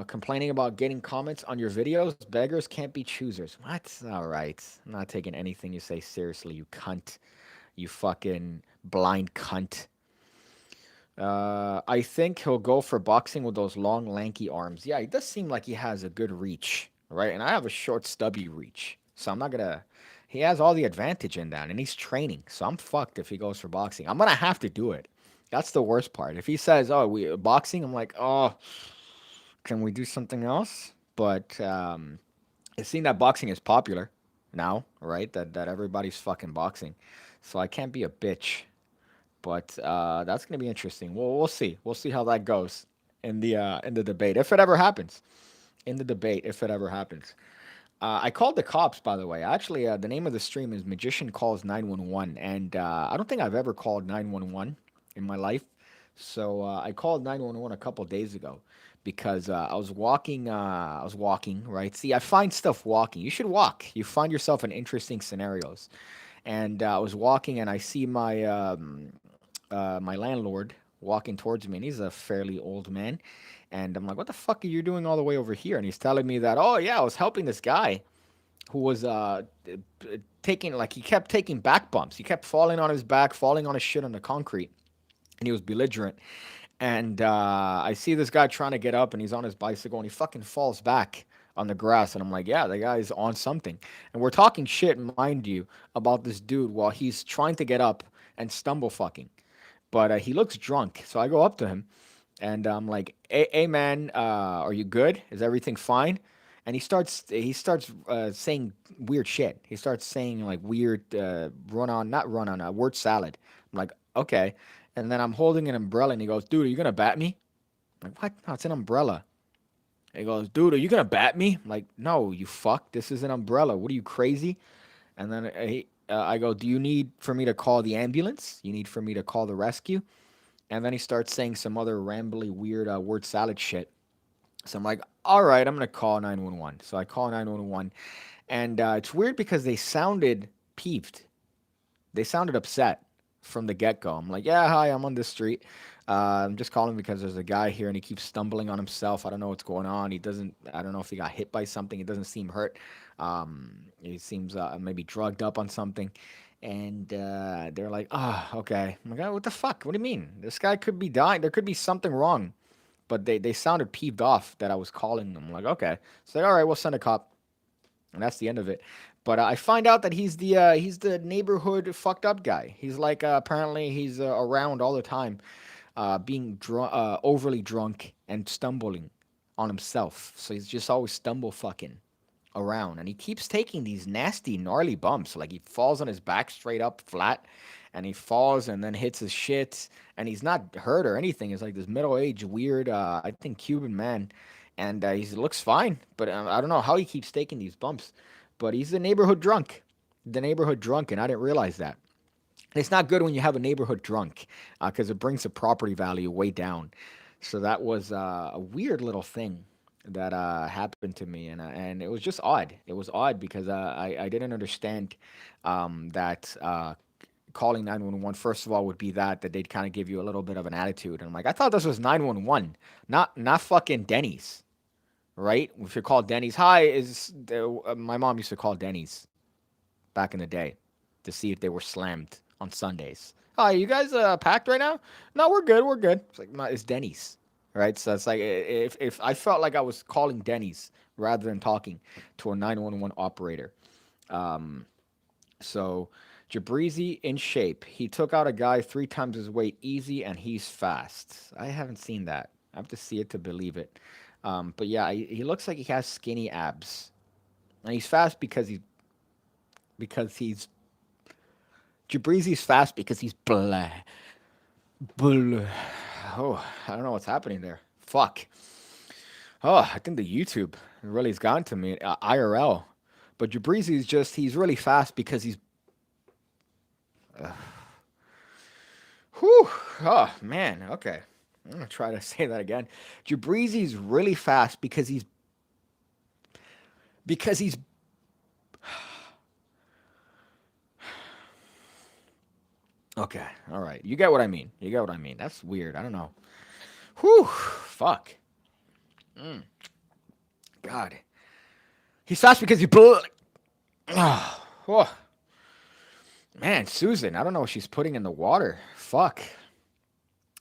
Complaining about getting comments on your videos. Beggars can't be choosers. What? All right, I'm not taking anything you say seriously. You cunt. You fucking blind cunt. I think he'll go for boxing with those long, lanky arms. Yeah, he does seem like he has a good reach, right? And I have a short, stubby reach. So I'm not gonna. He has all the advantage in that, and he's training. So I'm fucked if he goes for boxing. I'm gonna have to do it. That's the worst part. If he says, "Oh, we boxing," I'm like, "Oh, can we do something else?" But it seems that boxing is popular now, right? That everybody's fucking boxing. So I can't be a bitch. But that's gonna be interesting. Well, we'll see. We'll see how that goes in the debate, if it ever happens. In the debate, if it ever happens. I called the cops, by the way. Actually, the name of the stream is Magician Calls 911, and I don't think I've ever called 911 in my life. So I called 911 a couple days ago because I was walking. I was walking, right? See, I find stuff walking. You should walk. You find yourself in interesting scenarios. And I was walking, and I see my my landlord walking towards me, and he's a fairly old man. And I'm like, "What the fuck are you doing all the way over here?" And he's telling me that, "Oh yeah, I was helping this guy who was taking like he kept taking back bumps. He kept falling on his back, falling on his shit on the concrete, and he was belligerent." And I see this guy trying to get up, and he's on his bicycle, and he fucking falls back on the grass. And I'm like, yeah, the guy's on something. And we're talking shit, mind you, about this dude while he's trying to get up and stumble fucking. But he looks drunk, so I go up to him, and I'm like, hey man, are you good? Is everything fine?" And he starts saying weird shit. He starts saying like weird not run on, word salad. I'm like, okay. And then I'm holding an umbrella, and he goes, "Dude, are you gonna bat me?" I'm like, what? No, it's an umbrella. He goes, "Dude, are you gonna bat me?" I'm like, "No, you fuck. This is an umbrella. What are you, crazy?" And then I go, "Do you need for me to call the ambulance? You need for me to call the rescue?" And then he starts saying some other rambly, weird word salad shit. So I'm like, "All right, I'm gonna call 911." So I call 911, and it's weird because they sounded peeved. They sounded upset from the get go. I'm like, "Yeah, hi, I'm on this street. I'm just calling because there's a guy here and he keeps stumbling on himself. I don't know what's going on. He doesn't. I don't know if he got hit by something. He doesn't seem hurt. He seems maybe drugged up on something." And they're like, "Ah, okay." I'm like, "Oh, what the fuck? What do you mean? This guy could be dying. There could be something wrong." But they sounded peeved off that I was calling them. I'm like, "Okay." So like, all right, we'll send a cop, and that's the end of it. But I find out that he's the neighborhood fucked up guy. He's like apparently he's around all the time, being overly drunk and stumbling on himself. So he's just always stumble fucking around, and he keeps taking these nasty, gnarly bumps. Like he falls on his back straight up flat, and he falls and then hits his shit, and he's not hurt or anything. It's like this middle-aged, weird, I think Cuban man, and he looks fine, but I don't know how he keeps taking these bumps. But he's the neighborhood drunk, and I didn't realize that. It's not good when you have a neighborhood drunk because it brings the property value way down. So that was a weird little thing that happened to me, and it was just odd. It was odd because I didn't understand that calling 911 first of all would be that they'd kind of give you a little bit of an attitude. And I'm like, I thought this was 911, not fucking Denny's, right? If you call Denny's, hi, my mom used to call Denny's back in the day to see if they were slammed on Sundays. Hi, you guys packed right now? No, we're good. We're good. It's like, no, it's Denny's, right? So it's like if I felt like I was calling Denny's rather than talking to a 911 operator. Um, so Jabrizi in shape. He took out a guy 3 times his weight easy, and he's fast. I haven't seen that. I have to see it to believe it. But yeah, he looks like he has skinny abs, and he's fast because he's Jabrizi's fast because he's blah blah. Oh, I don't know what's happening there. Fuck. Oh, I think the YouTube really has gotten to me. IRL. But Jabrizi's he's really fast because he's. Whew. Oh, man. Okay. I'm going to try to say that again. Jabrizi's really fast because he's. Because he's. Okay. All right. You get what I mean. You get what I mean. That's weird. I don't know. Whew. Fuck. Mm. God. He's fast because he blew. Oh, oh. Man, Susan, I don't know what she's putting in the water. Fuck.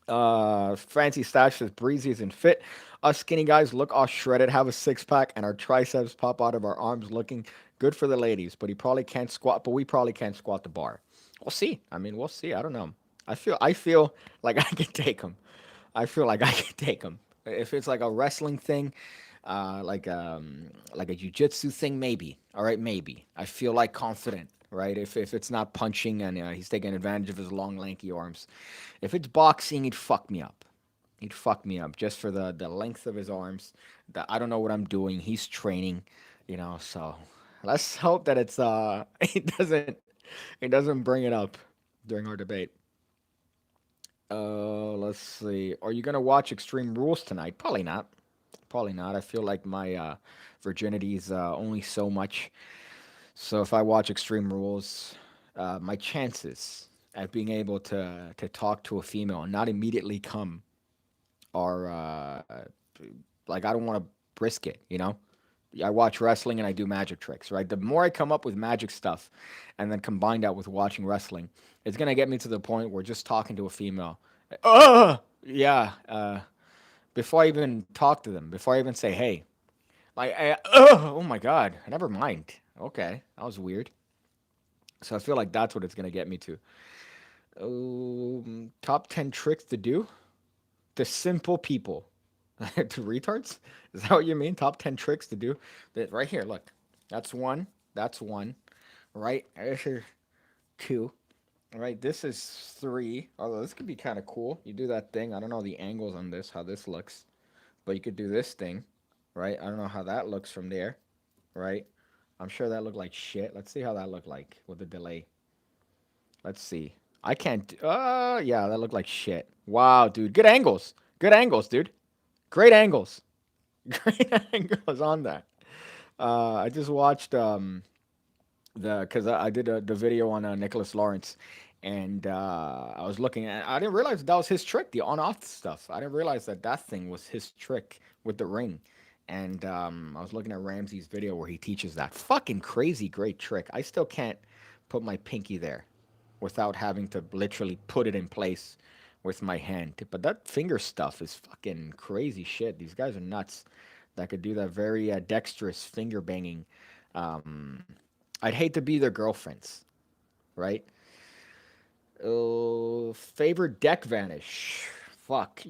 Fancy Stash says Breezy isn't fit. Us skinny guys look all shredded, have a six pack, and our triceps pop out of our arms looking good for the ladies. But he probably can't squat, but we probably can't squat the bar. We'll see. I mean, we'll see. I don't know. I feel like I can take him. I feel like I can take him. If it's like a wrestling thing, like a jujitsu thing, maybe. All right, maybe. I feel like confident, right? If it's not punching and he's taking advantage of his long, lanky arms. If it's boxing, he'd fuck me up. He'd fuck me up just for the length of his arms. I don't know what I'm doing. He's training, So let's hope that it's he doesn't bring it up during our debate. Let's see. Are you gonna watch Extreme Rules tonight? Probably not. Probably not. I feel like my virginity is only so much. So if I watch Extreme Rules, my chances at being able to talk to a female and not immediately come or like I don't want to risk it, you know. I watch wrestling and I do magic tricks, right? The more I come up with magic stuff and then combine that with watching wrestling, it's going to get me to the point where just talking to a female, yeah, before I even talk to them, before I even say, hey, like, oh my God, never mind. Okay, that was weird. So I feel like that's what it's going to get me to. Top 10 tricks to do to simple people. To retards? Is that what you mean? Top 10 tricks to do? That right here, look. That's one. That's one. Right? This is two. Right? This is three. Although this could be kind of cool. You do that thing. I don't know the angles on this, how this looks. But you could do this thing. Right? I don't know how that looks from there. Right? I'm sure that looked like shit. Let's see how that looked like with the delay. Let's see. I can't. Yeah, that looked like shit. Wow, dude. Good angles. Good angles, dude. Great angles. Great angles on that. I just watched the because I did the video on Nicholas Lawrence, and I was looking at. I didn't realize that was his trick, the on-off stuff. I didn't realize that that thing was his trick with the ring. And I was looking at Ramsey's video where he teaches that fucking crazy great trick. I still can't put my pinky there without having to literally put it in place with my hand. But that finger stuff is fucking crazy shit. These guys are nuts that could do that very dexterous finger banging. Um, I'd hate to be their girlfriends, right? Favorite deck vanish. Fuck.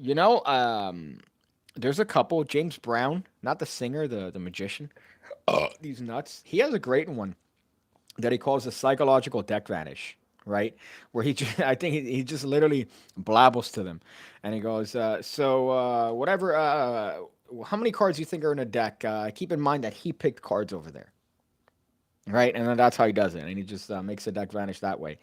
There's a couple. James Brown, not the singer, the magician. These nuts. He has a great one that he calls the psychological deck vanish, right? Where I think he just literally blabbles to them, and he goes, whatever, how many cards you think are in a deck? Keep in mind that he picked cards over there, right? And then that's how he does it, and he just makes the deck vanish that way.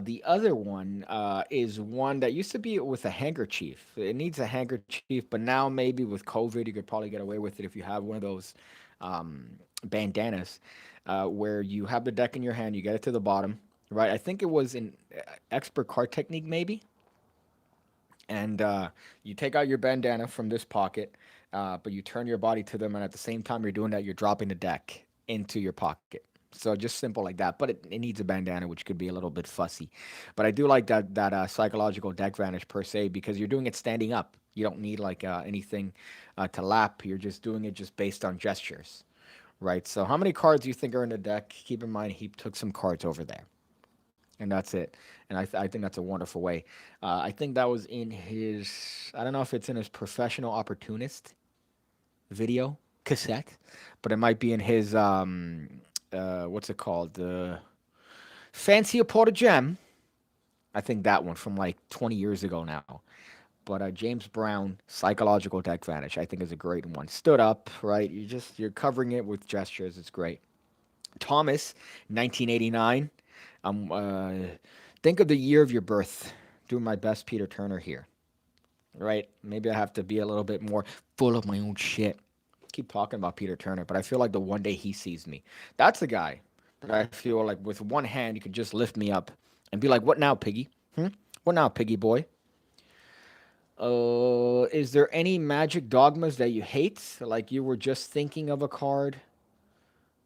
The other one is one that used to be with a handkerchief. It needs a handkerchief, but now maybe with COVID, you could probably get away with it if you have one of those bandanas where you have the deck in your hand, you get it to the bottom, right? I think it was an expert card technique, maybe. And you take out your bandana from this pocket, but you turn your body to them, and at the same time you're doing that, you're dropping the deck into your pocket. So just simple like that, but it needs a bandana, which could be a little bit fussy. But I do like that psychological deck vanish per se because you're doing it standing up. You don't need like anything to lap. You're just doing it just based on gestures, right? So how many cards do you think are in the deck? Keep in mind he took some cards over there, and that's it. And I think that's a wonderful way. I think that was in his. I don't know if it's in his professional opportunist video cassette, but it might be in his what's it called? The Fancy a Pot of Gem. I think that one from like 20 years ago now. But James Brown, Psychological Deck Vanish, I think is a great one. Stood up, right? You're covering it with gestures. It's great. Thomas, 1989. Think of the year of your birth. Doing my best, Peter Turner here, right? Maybe I have to be a little bit more full of my own shit. Keep talking about Peter Turner, but I feel like the one day he sees me, that's the guy that I feel like with one hand he could just lift me up and be like, "What now, Piggy? What now, Piggy boy?" Is there any magic dogmas that you hate? Like you were just thinking of a card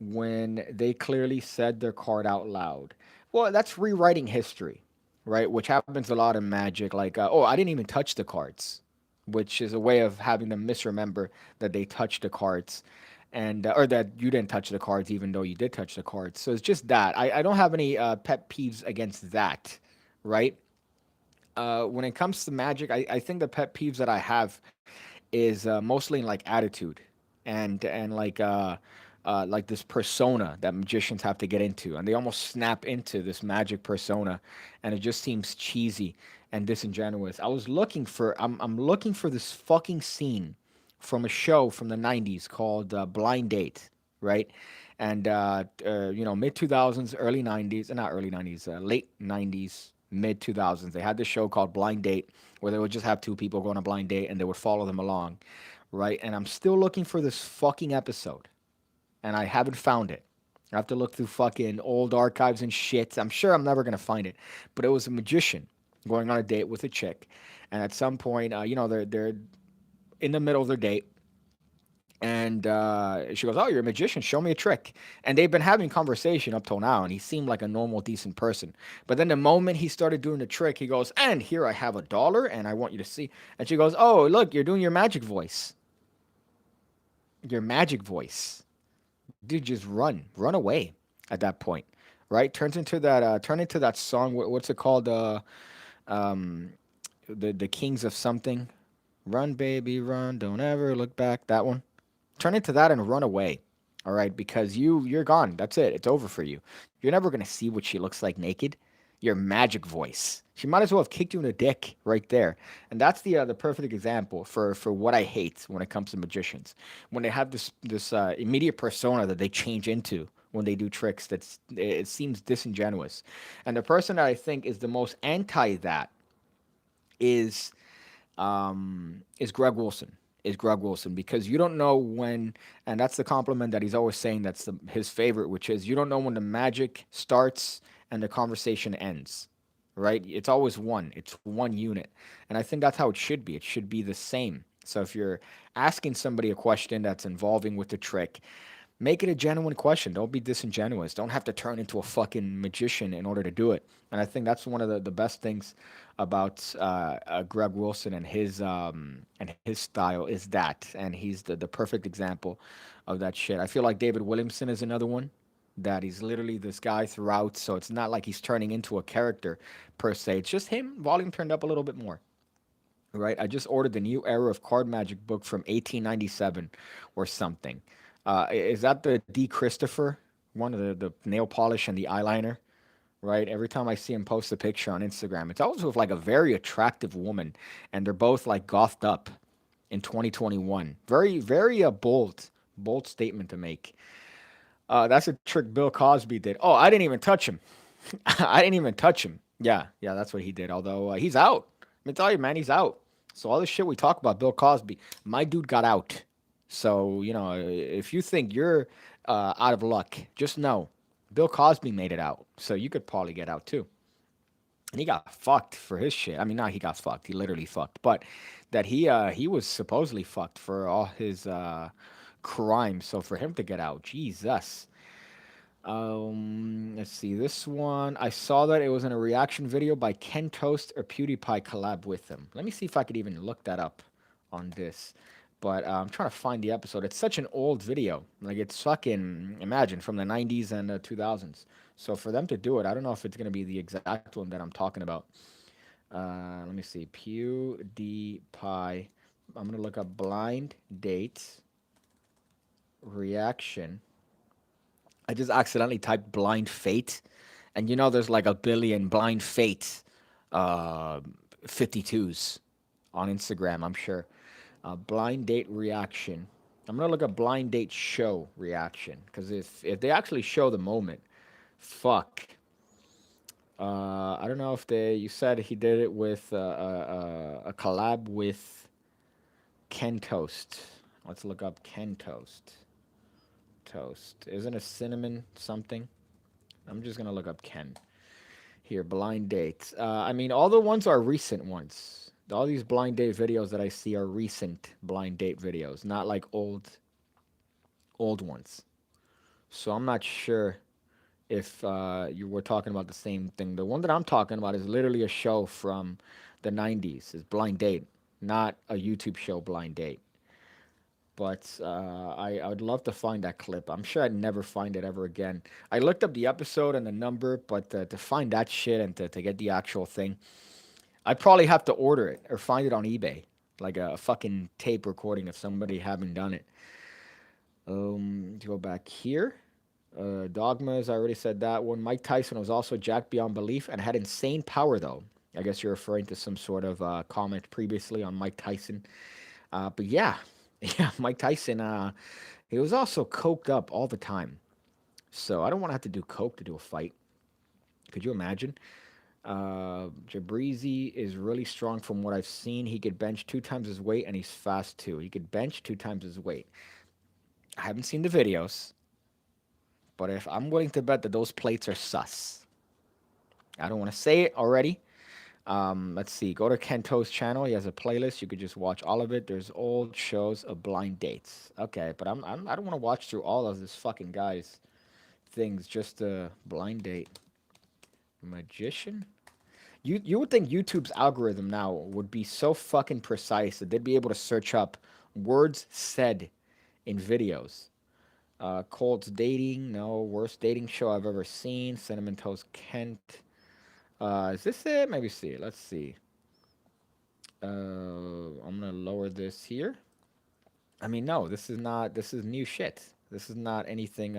when they clearly said their card out loud. Well, that's rewriting history, right? Which happens a lot in Magic. Like, oh, I didn't even touch the cards, which is a way of having them misremember that they touched the cards, and or that you didn't touch the cards even though you did touch the cards. So it's just that I don't have any pet peeves against that, right? When it comes to Magic, I think the pet peeves that I have is mostly in like attitude and like this persona that magicians have to get into, and they almost snap into this magic persona, and it just seems cheesy and disingenuous. I'm looking for this fucking scene from a show from the '90s called Blind Date, right? And mid 2000s, early '90s, not early '90s, late '90s, mid 2000s. They had this show called Blind Date where they would just have two people go on a blind date and they would follow them along, right? And I'm still looking for this fucking episode and I haven't found it. I have to look through fucking old archives and shit. I'm sure I'm never gonna find it, but it was a magician going on a date with a chick, and at some point, they're in the middle of their date, and she goes, "Oh, you're a magician. Show me a trick." And they've been having conversation up till now, and he seemed like a normal, decent person. But then the moment he started doing the trick, he goes, "And here I have $1, and I want you to see." And she goes, "Oh, look, you're doing your magic voice. Your magic voice." Dude, just run away at that point, right? Turn into that song. What's it called? Um, the Kings of something. Run, baby, run. Don't ever look back. That one. Turn into that and run away. All right, because you're gone. That's it. It's over for you. You're never gonna see what she looks like naked. Your magic voice. She might as well have kicked you in the dick right there. And that's the perfect example for what I hate when it comes to magicians. When they have this immediate persona that they change into when they do tricks, it seems disingenuous. And the person that I think is the most anti that is is Greg Wilson. Is Greg Wilson, because you don't know when, and that's the compliment that he's always saying. That's his favorite, which is you don't know when the magic starts and the conversation ends. Right? It's always one. It's one unit, and I think that's how it should be. It should be the same. So if you're asking somebody a question that's involving with the trick, make it a genuine question. Don't be disingenuous. Don't have to turn into a fucking magician in order to do it. And I think that's one of the best things about Greg Wilson and his style is that, and he's the perfect example of that shit. I feel like David Williamson is another one that he's literally this guy throughout, so it's not like he's turning into a character per se. It's just him, volume turned up a little bit more. Right, I just ordered the new Era of Card Magic book from 1897 or something. Is that the D. Christopher one of the nail polish and the eyeliner? Right. Every time I see him post a picture on Instagram, it's always with like a very attractive woman, and they're both like gothed up in 2021. Very bold statement to make. That's a trick Bill Cosby did. Oh, I didn't even touch him. I didn't even touch him. Yeah, that's what he did. Although he's out. Let me tell you, man, he's out. So all this shit we talk about Bill Cosby, my dude got out. So if you think you're out of luck, just know Bill Cosby made it out. So you could probably get out too. And he got fucked for his shit. I mean, not he got fucked. He literally fucked, but that he was supposedly fucked for all his crimes. So for him to get out, Jesus. Let's see this one. I saw that it was in a reaction video by Ken Toast or PewDiePie collab with them. Let me see if I could even look that up on this. But I'm trying to find the episode. It's such an old video. Like it's fucking imagine from the 90s and 2000s. So for them to do it, I don't know if it's gonna be the exact one that I'm talking about. Let me see. PewDiePie. I'm gonna look up blind date reaction. I just accidentally typed blind fate, and there's like a billion blind fate uh, 52s on Instagram, I'm sure. Blind date reaction. I'm gonna look at blind date show reaction because if they actually show the moment, fuck. I don't know if they. You said he did it with a collab with Ken Toast. Let's look up Ken Toast. Toast. Isn't a cinnamon something? I'm just gonna look up Ken here. Blind dates. I mean, all the ones are recent ones. All these blind date videos that I see are recent blind date videos, not like old ones. So I'm not sure if you were talking about the same thing. The one that I'm talking about is literally a show from the 90s. It's Blind Date, not a YouTube show Blind Date. But I would love to find that clip. I'm sure I'd never find it ever again. I looked up the episode and the number, but to find that shit and to get the actual thing, I'd probably have to order it or find it on eBay, like a fucking tape recording if somebody haven't done it. To go back here. Dogmas, I already said that one. Mike Tyson was also jacked beyond belief and had insane power, though. I guess you're referring to some sort of comment previously on Mike Tyson. But yeah, yeah, Mike Tyson, he was also coked up all the time. So I don't want to have to do coke to do a fight. Could you imagine? Jabrizi is really strong from what I've seen. He could bench 2 times his weight and he's fast too. He could bench 2 times his weight. I haven't seen the videos, But if I'm willing to bet that those plates are sus. I don't want to say it already. Let's see. Go to Kento's channel. He has a playlist. You could just watch all of it. There's old shows of blind dates. Okay, but I don't want to watch through all of this fucking guy's things just a blind date. Magician? You would think YouTube's algorithm now would be so fucking precise that they'd be able to search up words said in videos. Cold's dating, no. Worst dating show I've ever seen. Cinnamon Toast Kent. Is this it? Maybe see. Let's see. I'm gonna lower this here. I mean, no, this is not. This is new shit. This is not anything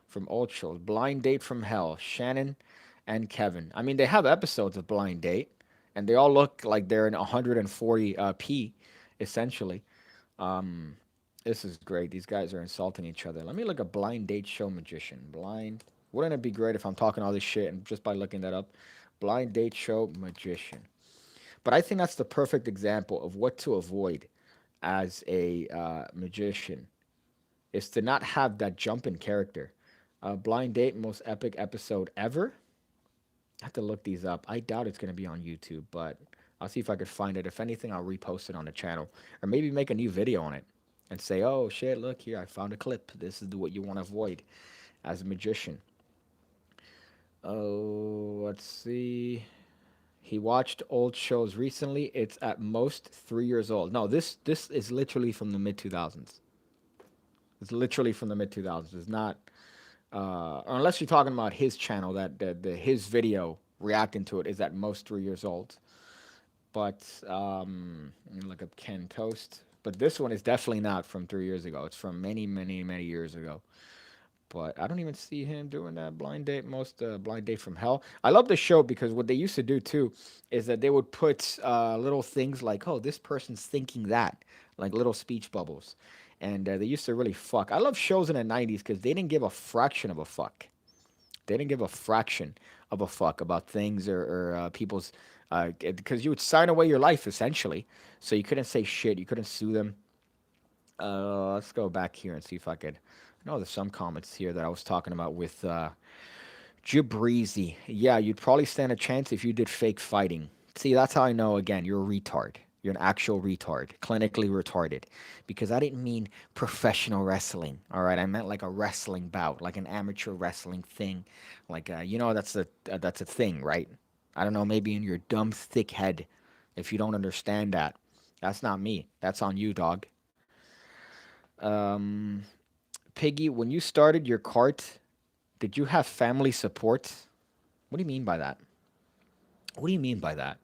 from old shows. Blind Date from Hell. Shannon and Kevin. I mean, they have episodes of Blind Date, and they all look like they're in 140p, essentially. Um, this is great. These guys are insulting each other. Let me look at Blind Date Show Magician. Blind. Wouldn't it be great if I'm talking all this shit and just by looking that up? Blind Date Show Magician. But I think that's the perfect example of what to avoid as a magician is to not have that jump in character. Blind Date, most epic episode ever. I have to look these up. I doubt it's going to be on YouTube, but I'll see if I could find it. If anything, I'll repost it on the channel or maybe make a new video on it and say, oh shit, look here, I found a clip. This is what you want to avoid as a magician. Oh, let's see. He watched old shows recently. It's at most 3 years old. No, this is literally from the mid 2000s. It's literally from the mid 2000s. It's not, unless you're talking about his channel, that his video reacting to it is at most 3 years old. But let me look up Ken Toast. But this one is definitely not from 3 years ago. It's from many, many, many years ago. But I don't even see him doing that blind date. Most blind date from hell. I love the show because what they used to do too is that they would put little things like, "Oh, this person's thinking that," like little speech bubbles, and they used to really fuck. I love shows in the '90s because they didn't give a fraction of a fuck. They didn't give a fraction of a fuck about things or people's because you would sign away your life essentially, so you couldn't say shit. You couldn't sue them. Let's go back here and see if I could. I know there's some comments here that I was talking about with Jabreezy. Yeah, you'd probably stand a chance if you did fake fighting. See, that's how I know, again, you're a retard. You're an actual retard, clinically retarded. Because I didn't mean professional wrestling, all right? I meant like a wrestling bout, like an amateur wrestling thing. Like, that's a thing, right? I don't know, maybe in your dumb, thick head, if you don't understand that. That's not me. That's on you, dog. Um, Piggy, when you started your cart, did you have family support? What do you mean by that? What do you mean by that?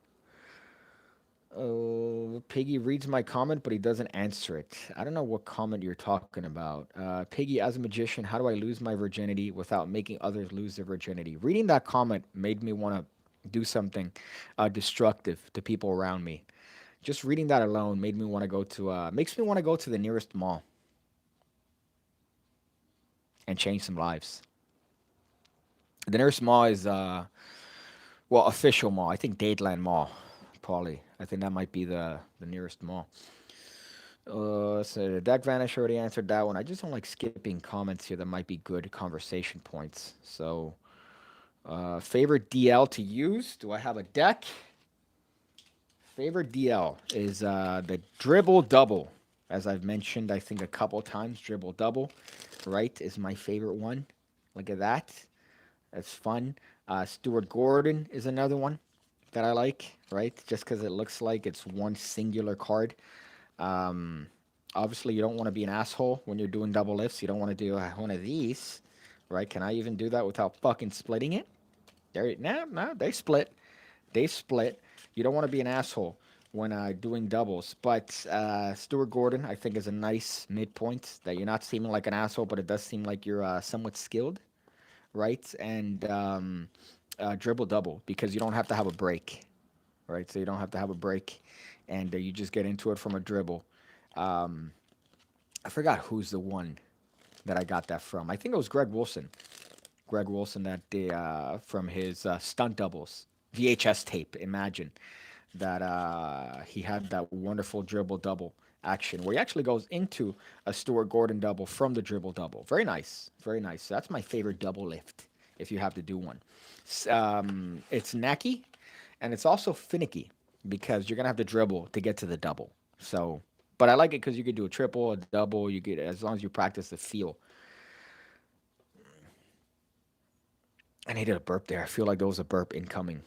Oh, Piggy reads my comment, but he doesn't answer it. I don't know what comment you're talking about. Piggy, as a magician, how do I lose my virginity without making others lose their virginity? Reading that comment made me want to do something destructive to people around me. Just reading that alone made me want to go to makes me want to go to the nearest mall and change some lives. The nearest mall is well, official mall. I think Dadeland Mall, probably. I think that might be the nearest mall. So Dak Vanish already answered that one. I just don't like skipping comments here that might be good conversation points. So, favorite DL to use? Do I have a deck? Favorite DL is the Dribble Double. As I've mentioned, I think a couple times, Dribble Double, right, is my favorite one. Look at that. That's fun. Stuart Gordon is another one that I like, right? Just because it looks like it's one singular card. Um, Obviously, you don't want to be an asshole when you're doing double lifts. You don't want to do one of these, right? Can I even do that without fucking splitting it? There, no, they split. They split. You don't want to be an asshole when doing doubles. But Stuart Gordon, I think, is a nice midpoint that you're not seeming like an asshole, but it does seem like you're somewhat skilled, right? And dribble double because you don't have to have a break, right? So you don't have to have a break, and you just get into it from a dribble. Um, I forgot who's the one that I got that from. I think it was Greg Wilson. Greg Wilson that day from his stunt doubles VHS tape. Imagine that he had that wonderful dribble double action where he actually goes into a Stuart Gordon double from the dribble double. Very nice. Very nice. So that's my favorite double lift if you have to do one. It's knacky and it's also finicky because you're going to have to dribble to get to the double. So, but I like it because you could do a triple, a double, you get as long as you practice the feel. I needed a burp there. I feel like there was a burp incoming.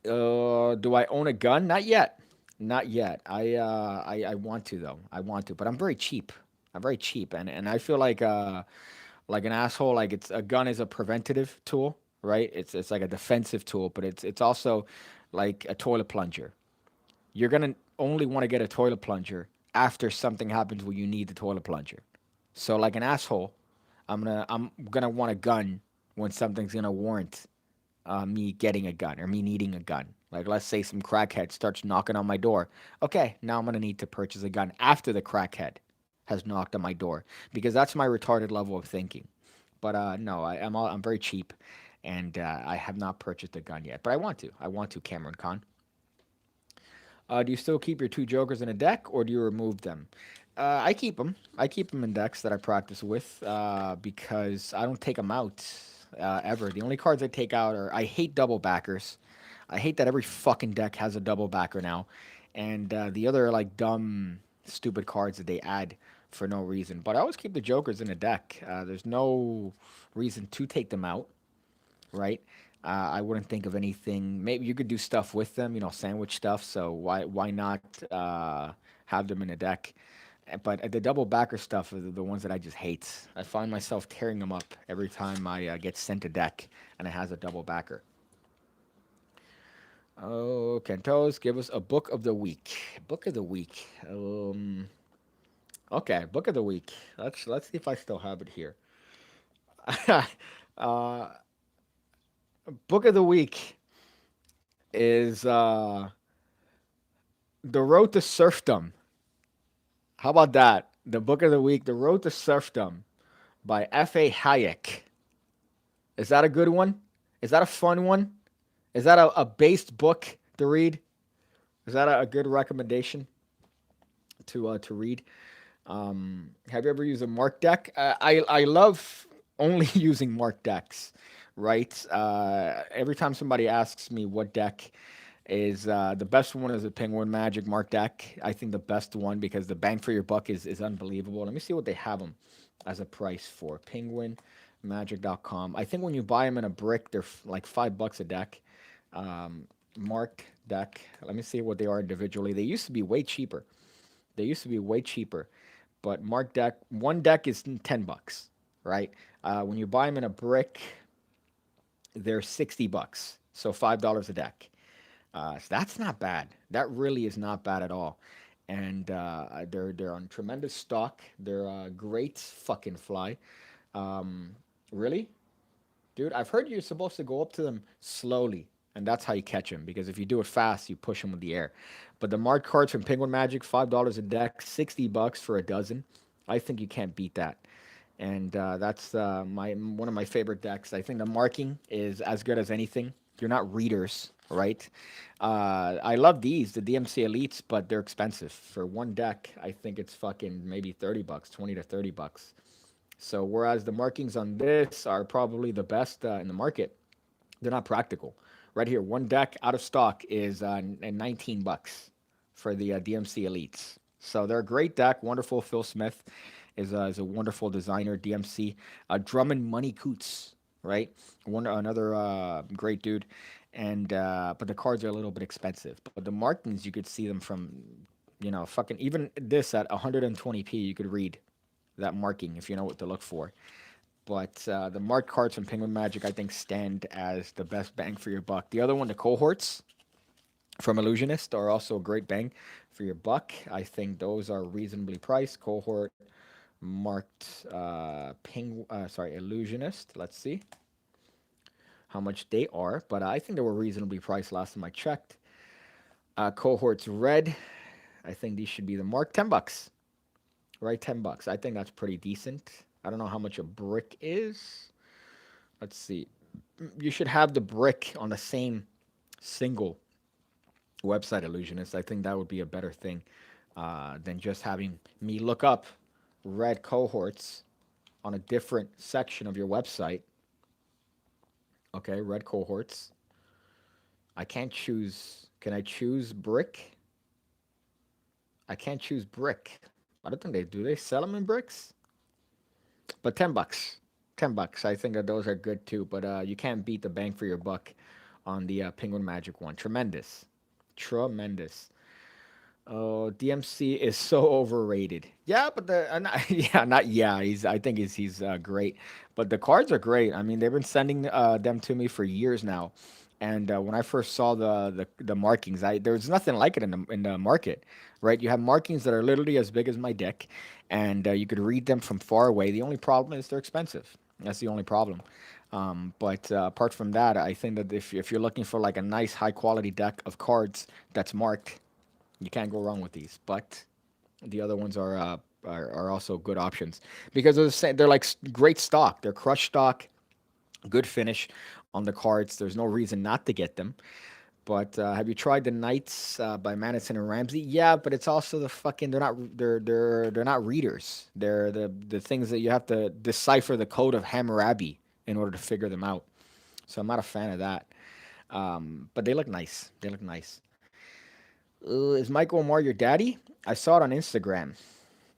Do I own a gun? Not yet. Not yet. I want to though. I want to, but I'm very cheap. I'm very cheap, and I feel like an asshole. Like it's a gun is a preventative tool, right? It's like a defensive tool, but it's also like a toilet plunger. You're gonna only want to get a toilet plunger after something happens where you need the toilet plunger. So like an asshole, I'm gonna want a gun when something's gonna warrant me getting a gun or me needing a gun. Like, let's say some crackhead starts knocking on my door. Okay, now I'm gonna need to purchase a gun after the crackhead has knocked on my door because that's my retarded level of thinking. But no, I'm very cheap, and I have not purchased a gun yet. But I want to. I want to. Cameron Khan. Do you still keep your two jokers in a deck, or do you remove them? I keep them. I keep them in decks that I practice with because I don't take them out ever. The only cards I take out are I hate double backers. I hate that every fucking deck has a double backer now, and the other like dumb, stupid cards that they add for no reason. But I always keep the jokers in a deck. There's no reason to take them out, right? I wouldn't think of anything. Maybe you could do stuff with them, sandwich stuff. So why not have them in a deck? But the double backer stuff are the ones that I just hate. I find myself tearing them up every time I get sent a deck and it has a double backer. Oh, Kentos, give us a book of the week. Book of the week. Okay, book of the week. Let's see if I still have it here. uh, book of the week is The Road to Serfdom. How about that? The book of the week, The Road to Serfdom by F.A. Hayek. Is that a good one? Is that a fun one? Is that a based book to read? Is that a good recommendation to read? Have you ever used a mark deck? I love only using mark decks, right? Every time somebody asks me what deck is the best one is a Penguin Magic Mark deck. I think the best one because the bang for your buck is unbelievable. Let me see what they have them as a price for penguinmagic.com. I think when you buy them in a brick, they're like $5 a deck. Marked deck. Let me see what they are individually. They used to be way cheaper. They used to be way cheaper, but marked deck one deck is $10, right? When you buy them in a brick, they're $60, so $5 a deck. So that's not bad. That really is not bad at all. And they're on tremendous stock. They're great fucking fly. Really, dude? I've heard you're supposed to go up to them slowly, and that's how you catch them. Because if you do it fast, you push them with the air. But the marked cards from Penguin Magic, $5 a deck, $60 for a dozen. I think you can't beat that. And that's my one of my favorite decks. I think the marking is as good as anything. You're not readers, right? I love these, the DMC Elites, but they're expensive. For one deck, I think it's fucking maybe $30, 20 to $30. So whereas the markings on this are probably the best in the market, they're not practical. Right here, one deck out of stock is $19 for the DMC Elites. So they're a great deck, wonderful. Phil Smith is a wonderful designer. DMC, Drummond Money Coots, right? Another great dude. And but the cards are a little bit expensive. But the markings, you could see them from, fucking even this at 120p, you could read that marking if you know what to look for. But the marked cards from Penguin Magic, I think, stand as the best bang for your buck. The other one, the cohorts from Illusionist, are also a great bang for your buck. I think those are reasonably priced. Cohort marked Illusionist. Let's see how much they are, but I think they were reasonably priced last time I checked. Cohorts red, I think these should be the mark $10, right? $10. I think that's pretty decent. I don't know how much a brick is. Let's see. You should have the brick on the same single website, Illusionist. I think that would be a better thing. than just having me look up red cohorts on a different section of your website. Okay, red cohorts. I can't choose. Can I choose brick? I can't choose brick. I don't think they do. They sell them in bricks? But $10. $10. I think that those are good too. But you can't beat the bang for your buck on the Penguin Magic one. Tremendous. Tremendous. Oh, DMC is so overrated. Yeah, but yeah, not yeah. I think he's great, but the cards are great. I mean, they've been sending them to me for years now, and when I first saw the markings, there's nothing like it in the market, right? You have markings that are literally as big as my deck, and you could read them from far away. The only problem is they're expensive. That's the only problem. But apart from that, I think that if you're looking for like a nice high quality deck of cards that's marked, you can't go wrong with these, but the other ones are also good options because they're like great stock. They're crushed stock, good finish on the cards. There's no reason not to get them. But have you tried the Knights by Madison and Ramsey? Yeah, but it's also the fucking they're not readers. They're the things that you have to decipher the code of Hammurabi in order to figure them out. So I'm not a fan of that. But they look nice. They look nice. Is Michael Omar your daddy? I saw it on Instagram.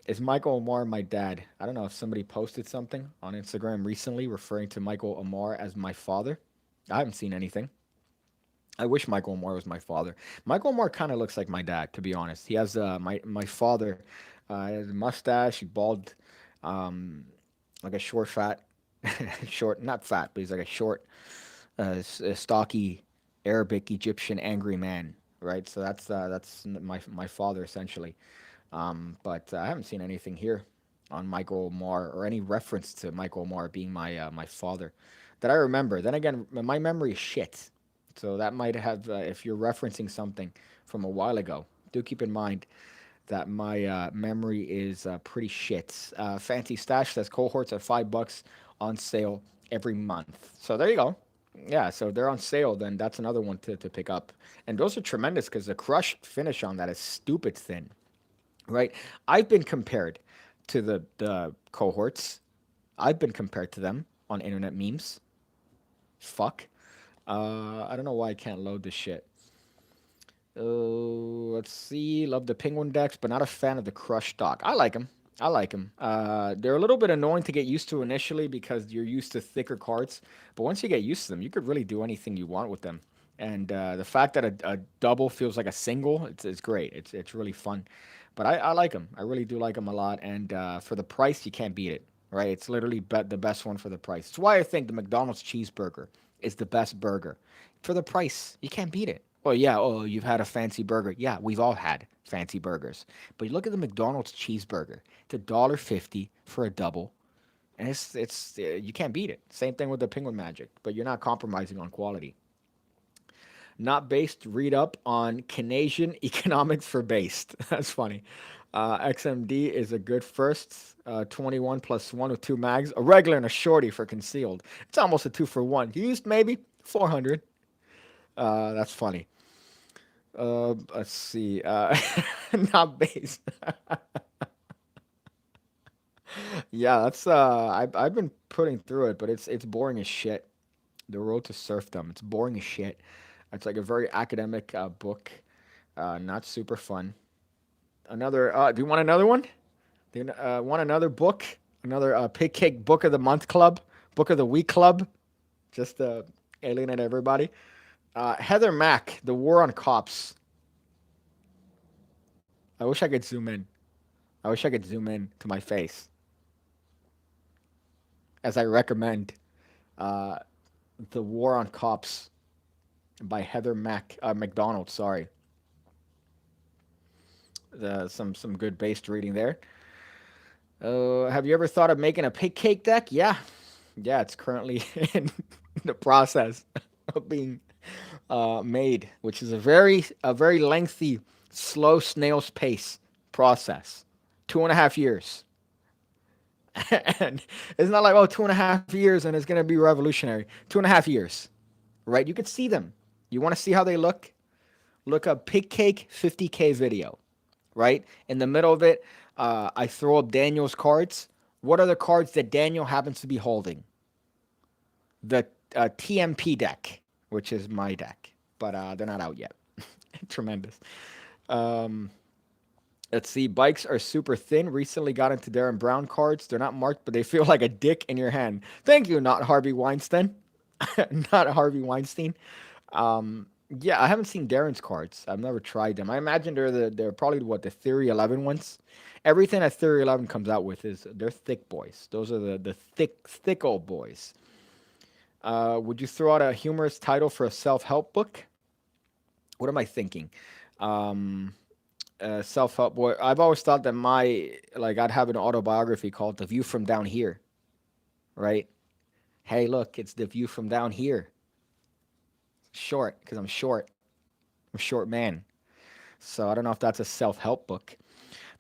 Is Michael Omar my dad? I don't know if somebody posted something on Instagram recently referring to Michael Omar as my father. I haven't seen anything. I wish Michael Omar was my father. Michael Omar kind of looks like my dad, to be honest. He has my father, has a mustache, bald, um, like a short, fat, short, not fat, but he's like a short, stocky, Arabic Egyptian angry man, right? So that's my father essentially. But I haven't seen anything here on Michael Moore or any reference to Michael Moore being my father that I remember. Then again, my memory is shit, so that might have if you're referencing something from a while ago. Do keep in mind that my memory is pretty shit. Fancy Stash says cohorts at $5 on sale every month. So there you go. Yeah, so they're on sale. Then that's another one to pick up. And those are tremendous because the crushed finish on that is stupid thin, right? I've been compared to the cohorts. I've been compared to them on internet memes. Fuck. I don't know why I can't load this shit. Let's see. Love the penguin decks, but not a fan of the crush stock. I like them. I like them. They're a little bit annoying to get used to initially because you're used to thicker cards. But once you get used to them, you could really do anything you want with them. And the fact that a double feels like a single, it's great. It's really fun. But I like them. I really do like them a lot. And for the price, you can't beat it. Right? It's literally the best one for the price. It's why I think the McDonald's cheeseburger is the best burger. For the price, you can't beat it. Oh yeah, oh you've had a fancy burger. Yeah, we've all had fancy burgers. But you look at the McDonald's cheeseburger. It's $1.50 for a double, and it's you can't beat it. Same thing with the Penguin Magic, but you're not compromising on quality. Not based, read up on Canadian economics for based. That's funny. XMD is a good first. 21 plus 1 with 2 mags. A regular and a shorty for concealed. It's almost a 2 for 1. Used maybe 400. That's funny. Let's see. Not based. Yeah, that's I've been putting through it, but it's boring as shit. The Road to Serfdom. It's boring as shit. It's like a very academic book. Not super fun. Another. Do you want another one? Do you want another book? Another PigCake Book of the Month Club, Book of the Week Club, just to alienate everybody. Heather Mack, The War on Cops. I wish I could zoom in. I wish I could zoom in to my face as I recommend uh, The War on Cops by Heather Mack McDonald. Sorry, some good based reading there. Have you ever thought of making a pig cake deck? Yeah, yeah. It's currently in the process of being made, which is a very lengthy, slow snail's pace process. 2.5 years. And it's not like, oh, 2.5 years and it's going to be revolutionary. 2.5 years, right? You could see them. You want to see how they look? Look up Pig Cake 50K video. right? In the middle of it, I throw up Daniel's cards. What are the cards that Daniel happens to be holding? The TMP deck, which is my deck, but they're not out yet. Tremendous. Um, let's see. Bikes are super thin. Recently got into Darren Brown cards. They're not marked, but they feel like a dick in your hand. Thank you, not Harvey Weinstein. Not Harvey Weinstein. Um, yeah, I haven't seen Darren's cards. I've never tried them. I imagine they're probably what the Theory 11 ones. Everything that Theory 11 comes out with is they're thick boys. Those are the thick old boys. Would you throw out a humorous title for a self-help book? What am I thinking? Um, self-help boy. I've always thought that I'd have an autobiography called The View from Down Here, right? Hey, look, it's the view from down here. Short, because I'm short. I'm a short man. So I don't know if that's a self-help book.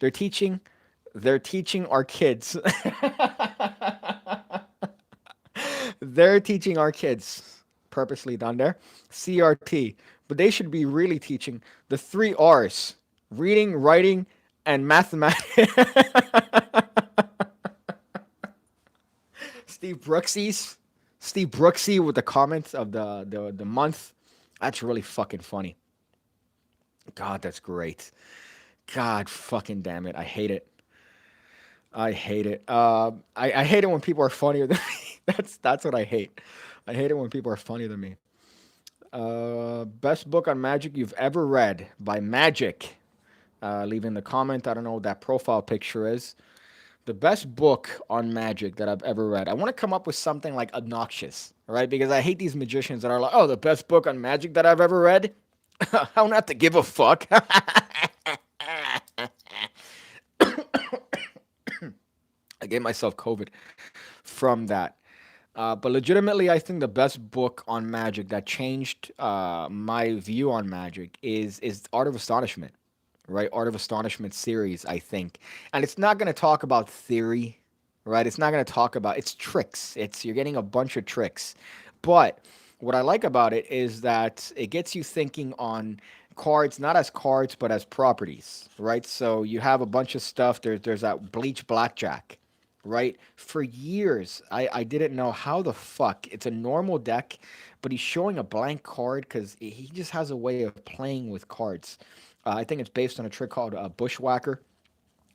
They're teaching they're teaching our kids. They're teaching our kids. Purposely done there. CRT. But they should be really teaching the three R's: reading, writing, and mathematics. Steve Brooksies. Steve Brooksy with the comments of the month. That's really fucking funny. God, that's great. God fucking damn it. I hate it. I hate it. I hate it when people are funnier than me. That's what I hate. I hate it when people are funnier than me. Best book on magic you've ever read by Magic. Leaving the comment. I don't know what that profile picture is. The best book on magic that I've ever read. I want to come up with something like obnoxious, right? Because I hate these magicians that are like, oh, the best book on magic that I've ever read. I don't have to give a fuck. I gave myself COVID from that. But legitimately, I think the best book on magic that changed my view on magic is Art of Astonishment, right? Art of Astonishment series, I think, and it's not going to talk about theory, right? It's not going to talk about it's tricks. It's you're getting a bunch of tricks, but what I like about it is that it gets you thinking on cards, not as cards, but as properties, right? So you have a bunch of stuff. There's that bleach blackjack, right? For years, I didn't know how the fuck it's a normal deck, but he's showing a blank card because he just has a way of playing with cards. I think it's based on a trick called Bushwhacker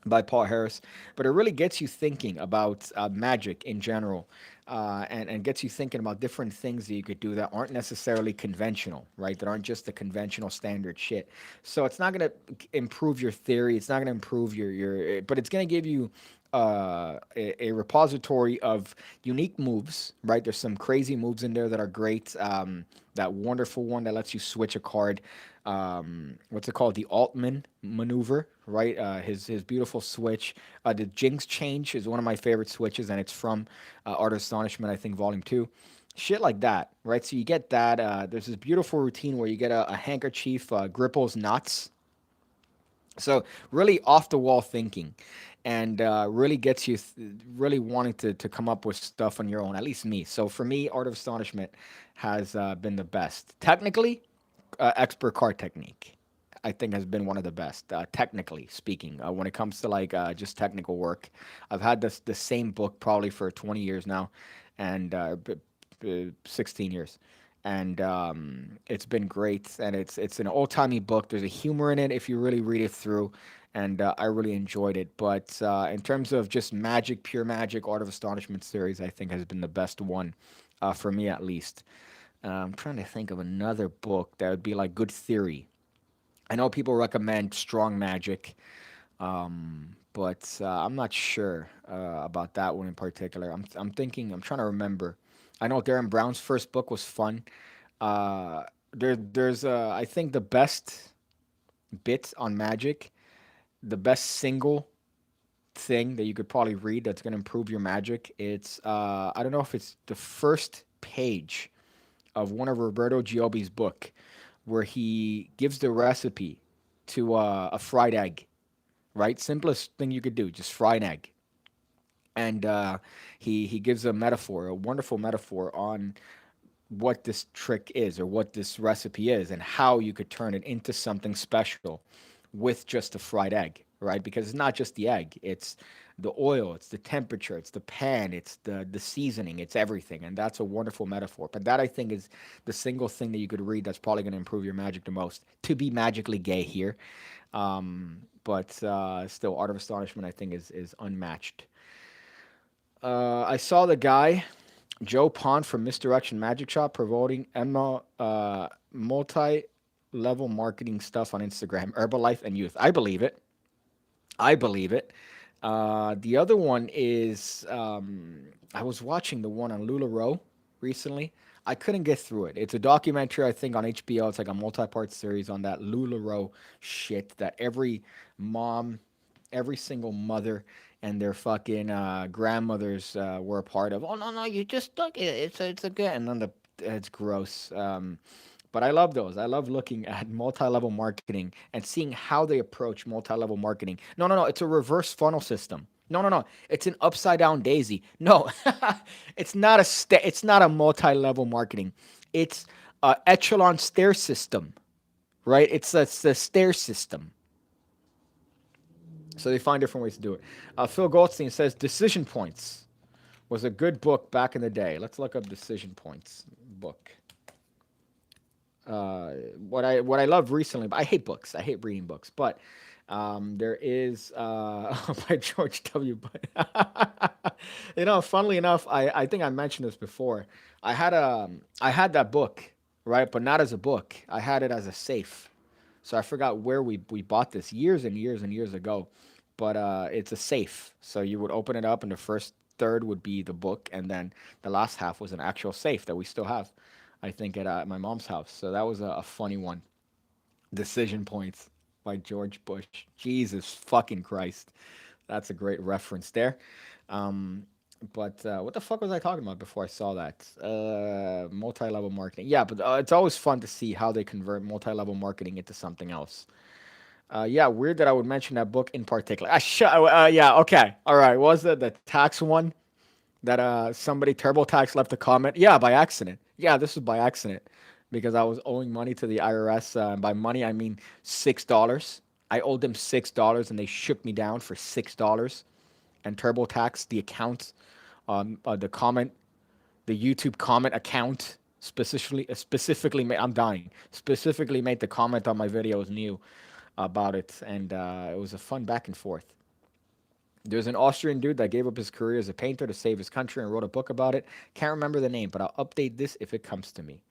by Paul Harris, but it really gets you thinking about magic in general, and gets you thinking about different things that you could do that aren't necessarily conventional, right? That aren't just the conventional standard shit. So it's not going to improve your theory. It's not going to improve but it's going to give you a repository of unique moves, right? There's some crazy moves in there that are great. That wonderful one that lets you switch a card. What's it called? The Altman maneuver, right? His beautiful switch. The Jinx change is one of my favorite switches, and it's from Art of Astonishment, I think, Volume 2. Shit like that, right? So you get that. There's this beautiful routine where you get a handkerchief, Gripple's knots. So really off the wall thinking, and really gets you really wanting to come up with stuff on your own. At least me. So for me, Art of Astonishment has been the best. Technically, expert card technique. I think has been one of the best, technically speaking. When it comes to just technical work, I've had the same book probably for 20 years now, and 16 years, and it's been great. And it's an old timey book. There's a humor in it if you really read it through, and I really enjoyed it. But in terms of just magic, pure magic, Art of Astonishment series, I think has been the best one for me at least. I'm trying to think of another book that would be like good theory. I know people recommend Strong Magic, but I'm not sure about that one in particular. I'm thinking. I'm trying to remember. I know Darren Brown's first book was fun. Uh, there's I think the best bit on magic, the best single thing that you could probably read that's going to improve your magic. It's I don't know if it's the first page of one of Roberto Giobbi's book, where he gives the recipe to a fried egg, right? Simplest thing you could do, just fry an egg. And he gives a metaphor, a wonderful metaphor on what this trick is or what this recipe is and how you could turn it into something special. with just a fried egg, right? Because it's not just the egg, it's the oil, it's the temperature, it's the pan, it's the seasoning, it's everything. And that's a wonderful metaphor. But that I think is the single thing that you could read that's probably going to improve your magic the most. To be magically gay here. But still, Art of Astonishment I think is unmatched. I saw the guy Joe Pond from Misdirection Magic Shop promoting multi-level marketing stuff on Instagram, Herbalife and Youth. I believe it. I believe it. The other one is I was watching the one on LuLaRoe recently. I couldn't get through it. It's a documentary, I think, on HBO. It's like a multi-part series on that LuLaRoe shit that every mom, every single mother, and their fucking grandmothers were a part of. Oh no, no, you just look it. It's a good, and then it's gross. But I love those. I love looking at multi-level marketing and seeing how they approach multi-level marketing. No, no, no. It's a reverse funnel system. No, no, no. It's an upside down daisy. No, it's not a multi-level marketing. It's a echelon stair system, right? It's a stair system. So they find different ways to do it. Phil Goldstein says Decision Points was a good book back in the day. Let's look up Decision Points book. What I love recently, but I hate books. I hate reading books. But there is by George W. Funnily enough, I think I mentioned this before. I had that book, right, but not as a book. I had it as a safe. So I forgot where we bought this years and years and years ago. But it's a safe. So you would open it up, and the first third would be the book, and then the last half was an actual safe that we still have, I think, at my mom's house. So that was a funny one. Decision Points by George Bush. Jesus fucking Christ. That's a great reference there. Um, but what the fuck was I talking about before I saw that? Multi-level marketing. Yeah, but it's always fun to see how they convert multi-level marketing into something else. Yeah, weird that I would mention that book in particular. Yeah, okay. All right. What was the tax one that somebody TurboTax left a comment? Yeah, by accident. Yeah, this was by accident because I was owing money to the IRS. By money, I mean $6. I owed them $6 and they shook me down for $6. And TurboTax, the account, the comment, the YouTube comment account specifically made, I'm dying, specifically made the comment on my videos new about it, and it was a fun back and forth. There's an Austrian dude that gave up his career as a painter to save his country and wrote a book about it. Can't remember the name, but I'll update this if it comes to me.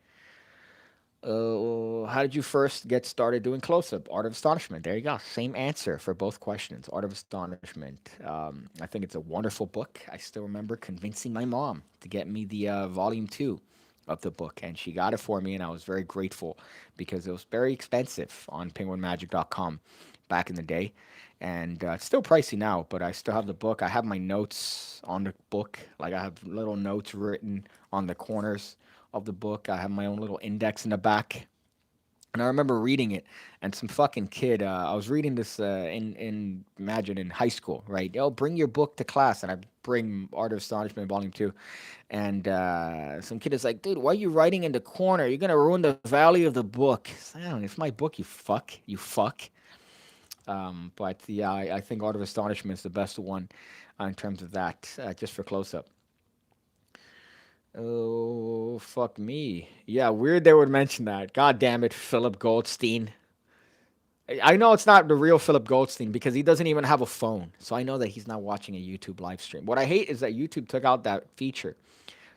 How did you first get started doing close-up? Art of Astonishment. There you go. Same answer for both questions. Art of Astonishment. I think it's a wonderful book. I still remember convincing my mom to get me the volume 2 of the book, and she got it for me, and I was very grateful because it was very expensive on penguinmagic.com back in the day, and it's still pricey now, but I still have the book. I have my notes on the book, like I have little notes written on the corners of the book. I have my own little index in the back. And I remember reading it, and some fucking kid. I was reading this in imagine in high school, right? Yo, bring your book to class, and I bring Art of Astonishment Volume 2, and some kid is like, "Dude, why are you writing in the corner? You're gonna ruin the value of the book." It's my book, you fuck. But yeah, I think Art of Astonishment is the best one in terms of that, just for close up. Oh, fuck me. Yeah, weird they would mention that. God damn it, Philip Goldstein. I know it's not the real Philip Goldstein because he doesn't even have a phone. So I know that he's not watching a YouTube live stream. What I hate is that YouTube took out that feature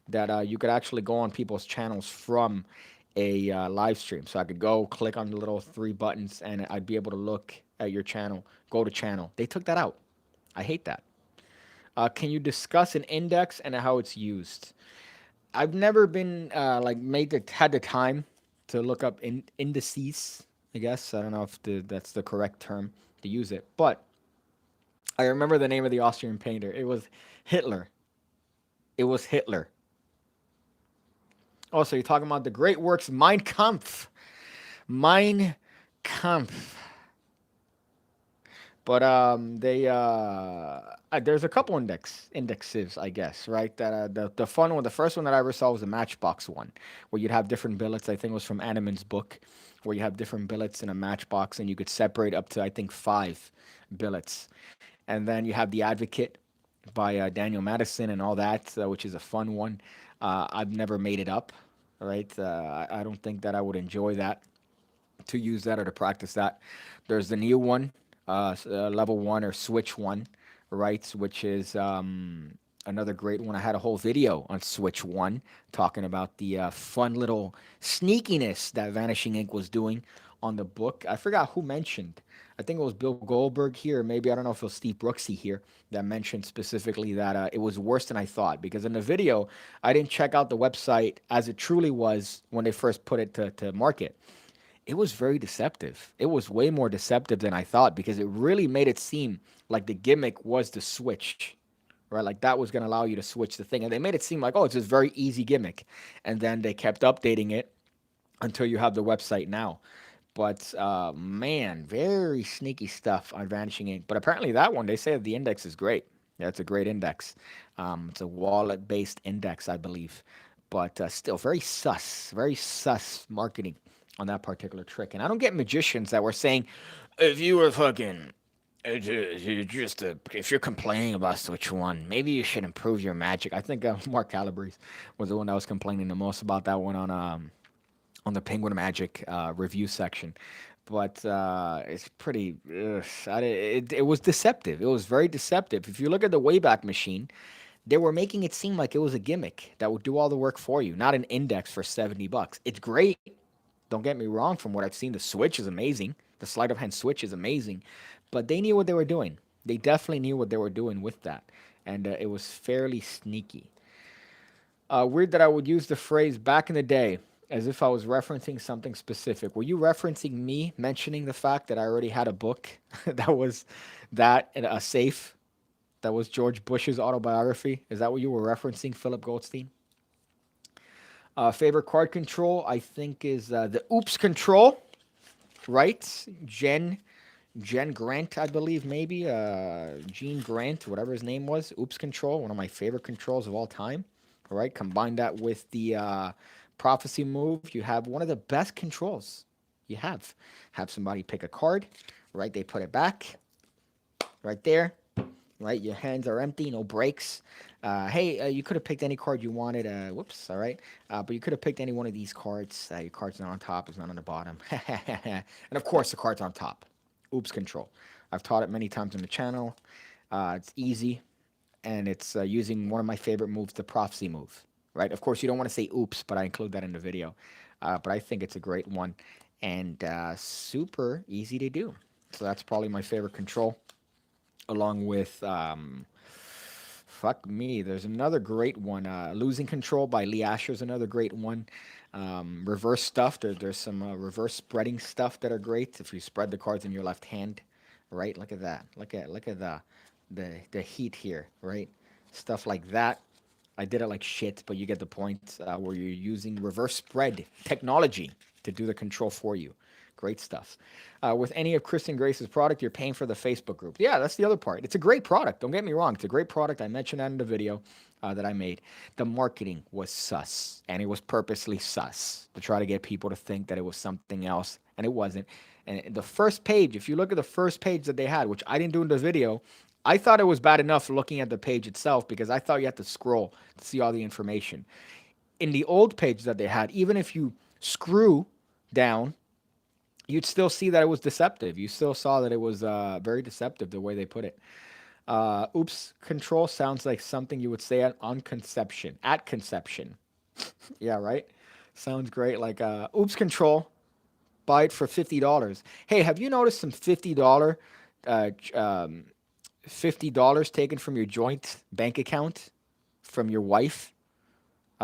that you could actually go on people's channels from a live stream. So I could go click on the little 3 buttons and I'd be able to look at your channel, go to channel. They took that out. I hate that. Can you discuss an index and how it's used? I've never been had the time to look up indices. I guess I don't know if that's the correct term to use it, but I remember the name of the Austrian painter. It was Hitler. It was Hitler. Oh, so you're talking about the great works Mein Kampf. Mein Kampf But there's a couple indexes, I guess, right? That the fun one, the first one that I ever saw was the Matchbox one, where you'd have different billets. I think it was from Animan's book, where you have different billets in a matchbox, and you could separate up to I think five billets. And then you have the Advocate by Daniel Madison and all that, which is a fun one. I've never made it up, right? I don't think that I would enjoy that to use that or to practice that. There's the new one, level one or switch one, right? Which is another great one. I had a whole video on switch one talking about the fun little sneakiness that Vanishing Ink was doing on the book. I forgot who mentioned. I think it was Bill Goldberg here. Maybe I don't know if it was Steve Brooksy here that mentioned specifically that it was worse than I thought because in the video I didn't check out the website as it truly was when they first put it to market. It was very deceptive. It was way more deceptive than I thought because it really made it seem like the gimmick was the switch, right? Like that was going to allow you to switch the thing. And they made it seem like, oh, it's this very easy gimmick. And then they kept updating it until you have the website now. But man, very sneaky stuff on Vanishing Ink. But apparently that one, they say the index is great. Yeah, it's a great index. It's a wallet-based index, I believe. But still, very sus marketing on that particular trick. And I don't get magicians that were saying, if you were fucking, if you're complaining about Switch One, maybe you should improve your magic. I think Mark Calabrese was the one that was complaining the most about that one on the Penguin Magic review section. But it's pretty. It was deceptive. It was very deceptive. If you look at the Wayback Machine, they were making it seem like it was a gimmick that would do all the work for you, not an index for $70. It's great. Don't get me wrong. From what I've seen, the Switch is amazing. The sleight of hand Switch is amazing, but they knew what they were doing. They definitely knew what they were doing with that, and it was fairly sneaky. Weird that I would use the phrase back in the day as if I was referencing something specific. Were you referencing me mentioning the fact that I already had a book that was that in a safe that was George Bush's autobiography? Is that what you were referencing, Philip Goldstein? Favorite card control, I think, is the Oops control, right? Jen Grant, I believe, maybe. Gene Grant, whatever his name was. Oops control, one of my favorite controls of all time. All right, combine that with the prophecy move. You have one of the best controls you have. Have somebody pick a card, right? They put it back right there, right? Your hands are empty, no breaks. Hey, you could have picked any card you wanted. Whoops, all right. But you could have picked any one of these cards. Your card's not on top, it's not on the bottom. And of course, the card's on top. Oops control. I've taught it many times on the channel. It's easy, and it's using one of my favorite moves, the prophecy move. Right? Of course, you don't want to say oops, but I include that in the video. But I think it's a great one and super easy to do. So that's probably my favorite control, along with fuck me. There's another great one. Losing Control by Lee Asher is another great one. Reverse stuff. There's some reverse spreading stuff that are great. If you spread the cards in your left hand, right? Look at that. Look at the heat here, right? Stuff like that. I did it like shit, but you get the point. Where you're using reverse spread technology to do the control for you. Great stuff. With any of Kristen Grace's product, you're paying for the Facebook group. Yeah, that's the other part. It's a great product. Don't get me wrong. It's a great product. I mentioned that in the video that I made. The marketing was sus, and it was purposely sus to try to get people to think that it was something else, and it wasn't. And the first page, if you look at the first page that they had, which I didn't do in the video, I thought it was bad enough looking at the page itself because I thought you had to scroll to see all the information. In the old page that they had, even if you screw down, you'd still see that it was deceptive. You still saw that it was very deceptive the way they put it. Oops control sounds like something you would say on conception, at conception. Yeah, right? Sounds great. Like oops control, buy it for $50. Hey, have you noticed some uh, $50 taken from your joint bank account from your wife,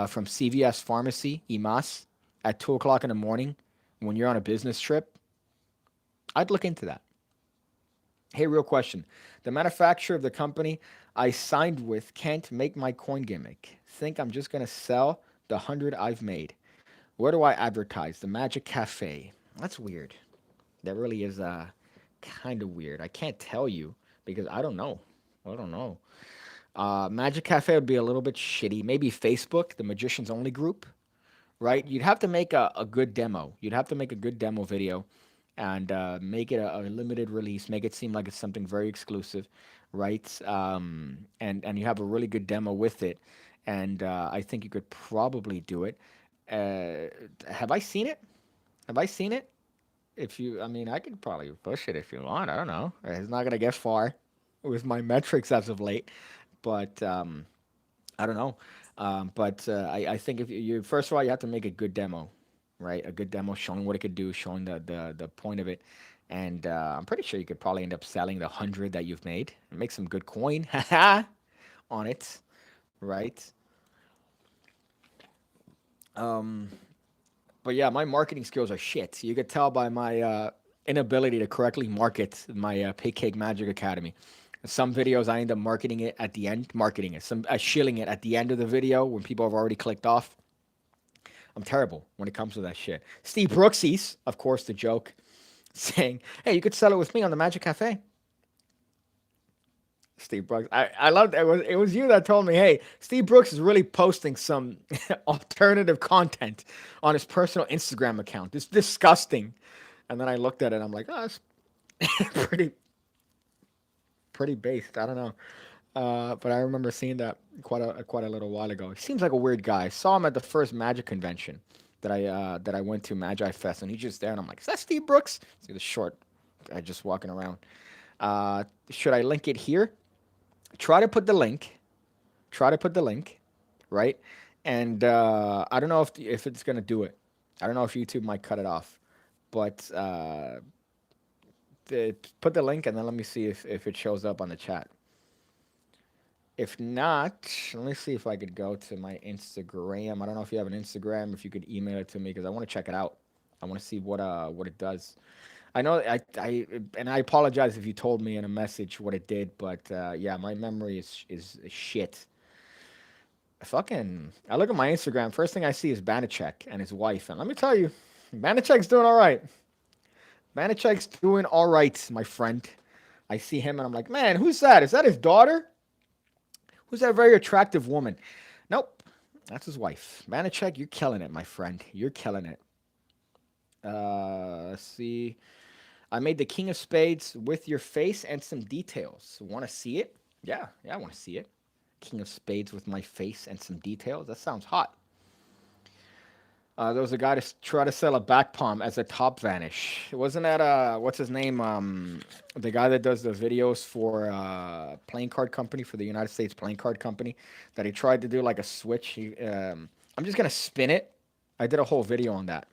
from CVS Pharmacy, IMAS, at 2 o'clock in the morning when you're on a business trip? I'd look into that. Hey, real question. The manufacturer of the company I signed with can't make my coin gimmick. Think I'm just going to sell the 100 I've made. Where do I advertise? The Magic Cafe. That's weird. That really is kind of weird. I can't tell you because I don't know. I don't know. Magic Cafe would be a little bit shitty. Maybe Facebook, the magicians only group, right? You'd have to make a good demo. You'd have to make a good demo video and make it a limited release, make it seem like it's something very exclusive, right? And you have a really good demo with it, and I think you could probably do it. Uh, have I seen it? Have I seen it? If you, I mean, I could probably push it if you want. I don't know. It's not gonna get far with my metrics as of late, but I don't know. But I think if you first of all you have to make a good demo, right? A good demo showing what it could do, showing the point of it, and I'm pretty sure you could probably end up selling the 100 that you've made and make some good coin, on it, right? Um, but yeah, my marketing skills are shit. You could tell by my inability to correctly market my PigCake Magic Academy. Some videos I end up marketing it at the end, marketing it, some shilling it at the end of the video when people have already clicked off. I'm terrible when it comes to that shit. Steve Brooksies, of course, the joke, saying, "Hey, you could sell it with me on the Magic Cafe." Steve Brooks, I loved it. It was you that told me, "Hey, Steve Brooks is really posting some alternative content on his personal Instagram account. It's disgusting." And then I looked at it, and I'm like, "Oh, that's pretty based. I don't know." But I remember seeing that quite a little while ago. He seems like a weird guy. I saw him at the first Magic convention that I went to, Magi Fest, and he's just there, and I'm like, "Is that Steve Brooks?" See the short guy just walking around. Should I link it here? Try to put the link. Try to put the link, right? And I don't know if it's gonna do it. I don't know if YouTube might cut it off, but put the link and then let me see if it shows up on the chat. If not, let me see if I could go to my Instagram. I don't know if you have an Instagram, if you could email it to me because I want to check it out. I want to see what it does. I know I apologize if you told me in a message what it did, but yeah, my memory is shit. I look at my Instagram. First thing I see is Banachek and his wife, and let me tell you, Banachek's doing all right. Banachek's doing all right, my friend. I see him and I'm like, man, who's that? Is that his daughter? Who's that very attractive woman? Nope, that's his wife. Banachek, you're killing it, my friend. You're killing it. Let's see. I made the King of Spades with your face and some details. Want to see it? Yeah, I want to see it. King of Spades with my face and some details. That sounds hot. There was a guy to try to sell a back palm as a top vanish. Wasn't that what's his name? The guy that does the videos for playing card company for the United States playing card company. That he tried to do like a switch. I'm just gonna spin it. I did a whole video on that.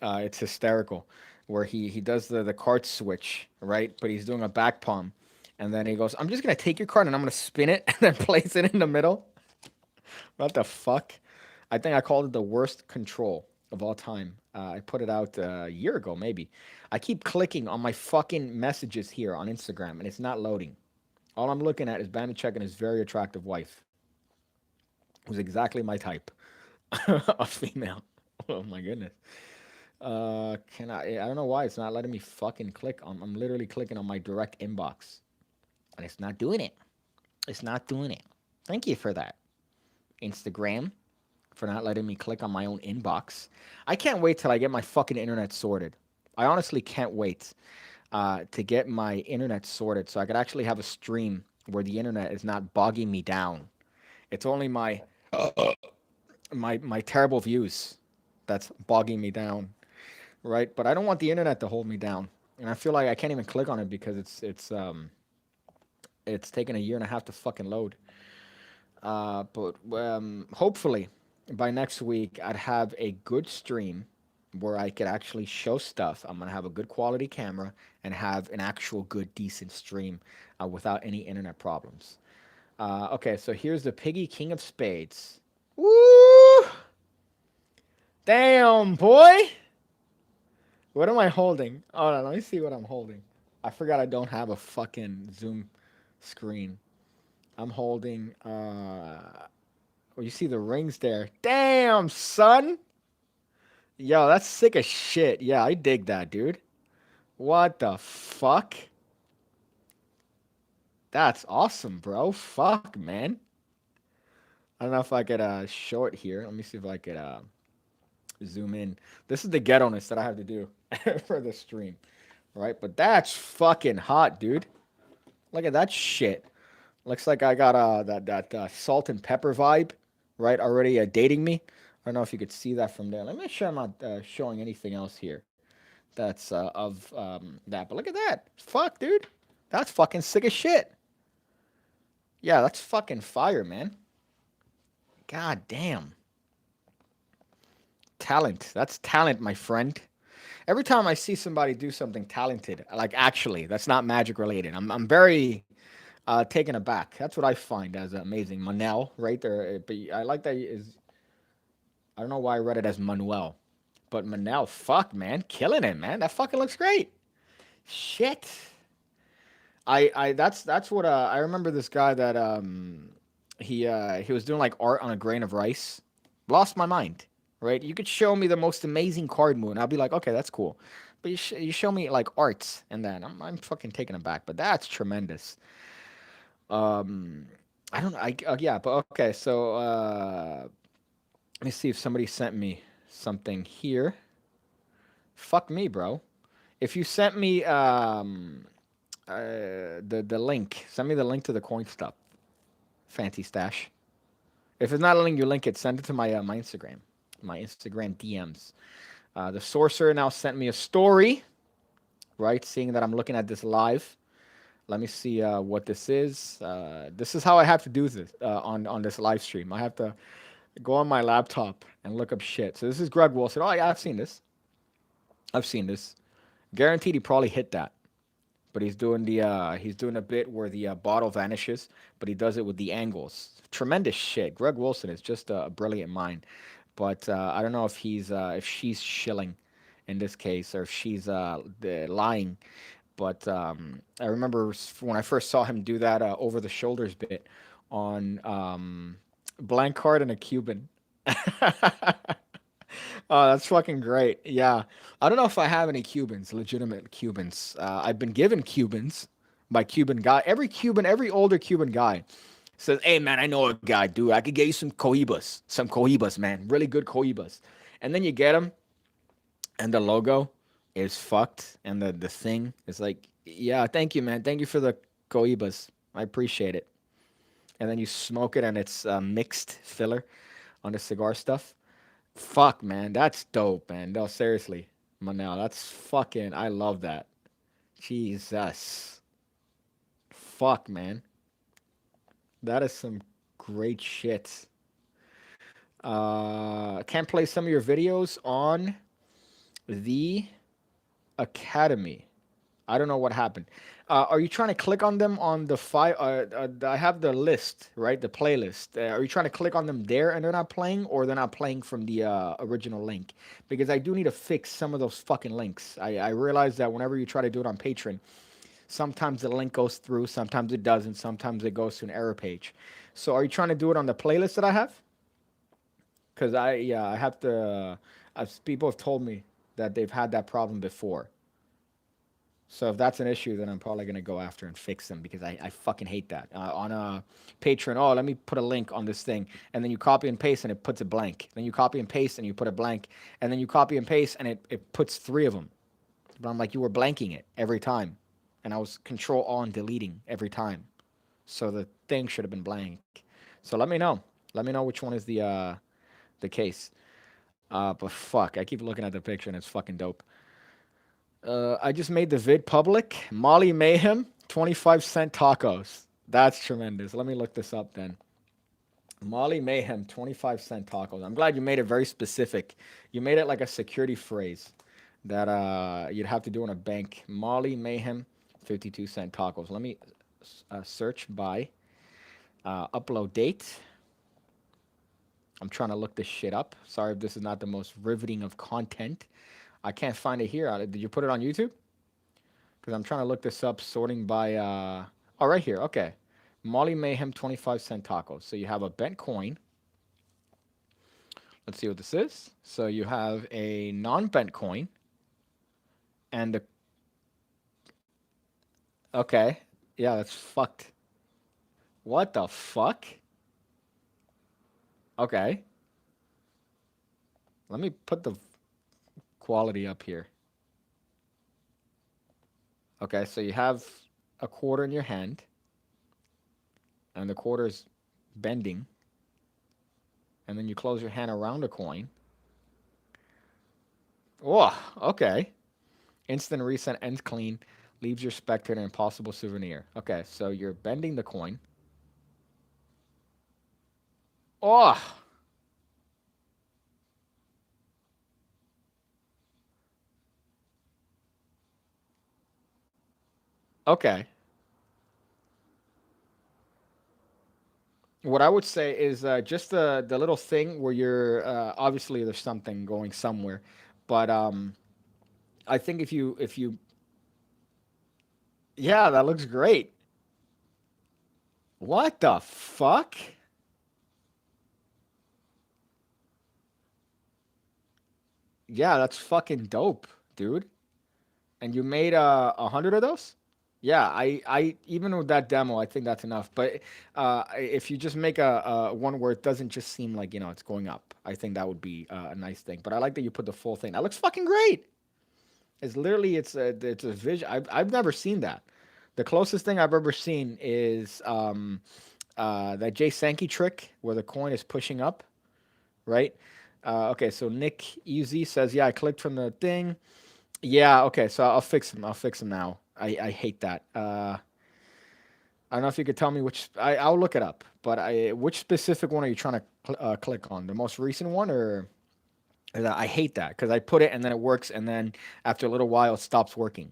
It's hysterical, where he does the card switch, right? But he's doing a back palm, and then he goes, "I'm just gonna take your card and I'm gonna spin it and then place it in the middle." What the fuck? I think I called it the worst control of all time. I put it out a year ago, maybe. I keep clicking on my fucking messages here on Instagram, and it's not loading. All I'm looking at is Banachek and his very attractive wife, who's exactly my type, a female. Oh my goodness. Can I don't know why it's not letting me fucking click on. I'm literally clicking on my direct inbox, and it's not doing it. It's not doing it. Thank you for that, Instagram, for not letting me click on my own inbox. I can't wait till I get my fucking internet sorted. I honestly can't wait to get my internet sorted so I could actually have a stream where the internet is not bogging me down. It's only my terrible views that's bogging me down, right? But I don't want the internet to hold me down, and I feel like I can't even click on it because it's taken a year and a half to fucking load. But hopefully by next week I'd have a good stream where I could actually show stuff. I'm gonna have a good quality camera and have an actual good decent stream without any internet problems. Okay, so here's the Piggy King of Spades. Woo! Damn, boy! What am I holding? Oh, no, let me see what I'm holding. I forgot I don't have a fucking Zoom screen. I'm holding, well, you see the rings there. Damn, son! Yo, that's sick as shit. Yeah, I dig that, dude. What the fuck? That's awesome, bro. Fuck, man. I don't know if I could show it here. Let me see if I could zoom in. This is the ghetto-ness that I have to do for the stream, right? But that's fucking hot, dude. Look at that shit. Looks like I got that salt and pepper vibe, right? Already dating me. I don't know if you could see that from there. Let me make sure I'm not showing anything else here that's of that. But look at that. Fuck, dude. That's fucking sick as shit. Yeah, that's fucking fire, man. God damn. Talent. That's talent, my friend. Every time I see somebody do something talented, like actually, that's not magic related, I'm very taken aback. That's what I find as amazing. Manel, right there. But I like that is. I don't know why I read it as Manuel, but Manel, fuck man, killing it, man. That fucking looks great. Shit. That's what I remember this guy that he was doing like art on a grain of rice. Lost my mind. Right? You could show me the most amazing card moon. I'll be like, okay, that's cool. But you show me like arts and then I'm fucking taken aback. But that's tremendous. Um, I don't know. Yeah, but okay. So let me see if somebody sent me something here. Fuck me, bro. If you sent me the link, send me the link to the coin stuff. Fancy stash. If it's not a link, you link it. Send it to my Instagram, my Instagram DMs. The sorcerer now sent me a story, right? Seeing that I'm looking at this live. Let me see what this is. This is how I have to do this on this live stream. I have to go on my laptop and look up shit. So this is Greg Wilson. Oh yeah, I've seen this. I've seen this. Guaranteed he probably hit that. But he's doing a bit where the bottle vanishes, but he does it with the angles. Tremendous shit. Greg Wilson is just a brilliant mind. But I don't know if she's shilling in this case or if she's lying. But I remember when I first saw him do that over the shoulders bit on blank card and a Cuban. Oh, that's fucking great. Yeah. I don't know if I have any Cubans, legitimate Cubans. I've been given Cubans by Cuban guy. Every older Cuban guy says, "Hey man, I know a guy, dude. I could get you some cohibas, man. Really good cohibas." And then you get them, and the logo is fucked, and the thing is like, "Yeah, thank you, man. Thank you for the cohibas. I appreciate it." And then you smoke it, and it's mixed filler on the cigar stuff. Fuck, man, that's dope, man. No, seriously, Manel, that's fucking. I love that. Jesus, fuck, man, that is some great shit. Can't play some of your videos on the Academy. I don't know what happened. Are you trying to click on them on the file? I have the list, right? The playlist. Are you trying to click on them there and they're not playing, or they're not playing from the original link? Because I do need to fix some of those fucking links. I realize that whenever you try to do it on Patreon, sometimes the link goes through, sometimes it doesn't, sometimes it goes to an error page. So are you trying to do it on the playlist that I have? Because I have to. As people have told me that they've had that problem before. So if that's an issue, then I'm probably gonna go after and fix them because I fucking hate that. On a Patreon, oh, let me put a link on this thing, and then you copy and paste and it puts a blank. Then you copy and paste and you put a blank, and then you copy and paste and it puts three of them. But I'm like, you were blanking it every time, and I was control on deleting every time. So the thing should have been blank. So let me know. Let me know which one is the case. But fuck, I keep looking at the picture and it's fucking dope. I just made the vid public. Molly Mayhem, 25-cent tacos. That's tremendous. Let me look this up then. Molly Mayhem, 25-cent tacos. I'm glad you made it very specific. You made it like a security phrase that you'd have to do in a bank. Molly Mayhem, 52-cent tacos. Let me search by upload date. I'm trying to look this shit up. Sorry if this is not the most riveting of content. I can't find it here. Did you put it on YouTube? Because I'm trying to look this up, sorting by. Oh, right here. Okay. Molly Mayhem 25-cent tacos. So you have a bent coin. Let's see what this is. So you have a non-bent coin and a okay. Yeah, that's fucked. What the fuck? Okay. Let me put the quality up here. Okay, so you have a quarter in your hand and the quarter is bending, and then you close your hand around a coin. Oh, okay. Instant reset ends clean, leaves your spectator an impossible souvenir. Okay, so you're bending the coin. Oh, okay. What I would say is just the little thing where you're obviously there's something going somewhere, but I think if you yeah, that looks great. What the fuck? Yeah, that's fucking dope, dude. And you made 100 of those? Yeah, I even with that demo, I think that's enough. But if you just make a one where it doesn't just seem like it's going up, I think that would be a nice thing. But I like that you put the full thing. That looks fucking great. It's a vision. I've never seen that. The closest thing I've ever seen is that Jay Sankey trick where the coin is pushing up, right? Okay, so Nick Easy says, yeah, I clicked from the thing. Yeah, okay, so I'll fix him. I'll fix him now. I hate that. I don't know if you could tell me which. I'll look it up. But which specific one are you trying to click on? The most recent one, or I hate that because I put it and then it works, and then after a little while it stops working.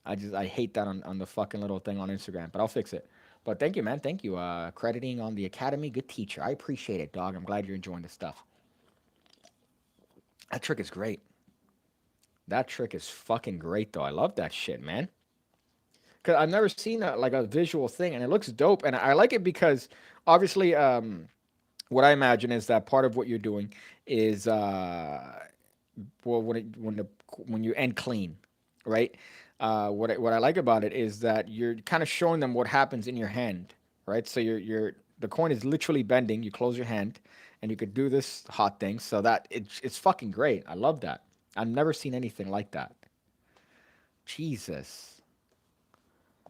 I hate that on the fucking little thing on Instagram. But I'll fix it. But thank you, man. Thank you. Crediting on the academy. Good teacher. I appreciate it, dog. I'm glad you're enjoying this stuff. That trick is great. That trick is fucking great, though. I love that shit, man. Because I've never seen like a visual thing, and it looks dope. And I like it because obviously, what I imagine is that part of what you're doing is well, when you end clean, right? What I like about it is that you're kind of showing them what happens in your hand, right? So you're the coin is literally bending. You close your hand, and you could do this hot thing. So that it's fucking great. I love that. I've never seen anything like that. Jesus,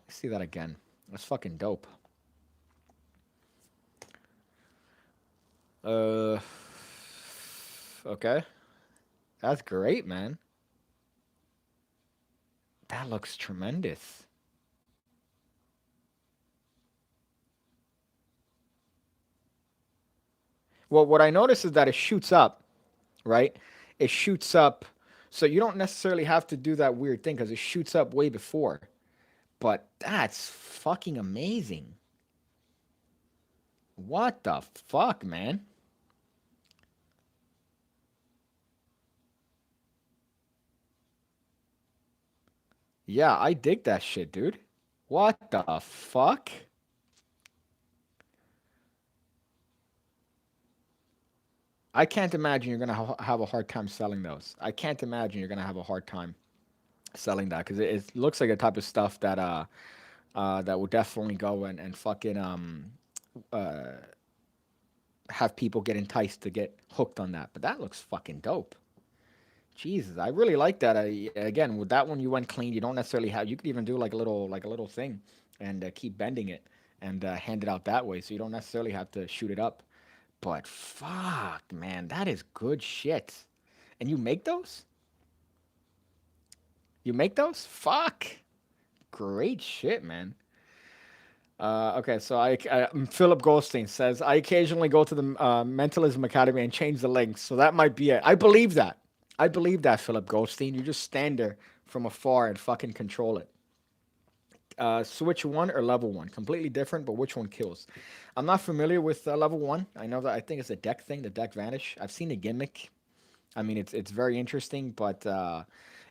let's see that again. That's fucking dope. Uh, okay, that's great, man. That looks tremendous. Well, what I notice is that it shoots up, right? It shoots up, so you don't necessarily have to do that weird thing because it shoots up way before. But that's fucking amazing. What the fuck, man? Yeah, I dig that shit, dude. What the fuck? I can't imagine you're gonna have a hard time selling those. I can't imagine you're gonna have a hard time selling that because it looks like a type of stuff that that would definitely go and fucking uh have people get enticed to get hooked on that. But that looks fucking dope. Jesus, I really like that. Again, with that one, you went clean. You don't necessarily have. You could even do like a little thing, and keep bending it and hand it out that way. So you don't necessarily have to shoot it up. But fuck, man, that is good shit. And you make those? You make those? Fuck, great shit, man. Okay, so Philip Goldstein says I occasionally go to the Mentalism Academy and change the links, so that might be it. I believe that. I believe that, Philip Goldstein. You just stand there from afar and fucking control it. Switch one or level one, completely different, but which one kills? I'm not familiar with level one. I know that I think it's a deck thing, the deck Vanish. I've seen the gimmick. I mean, it's very interesting, but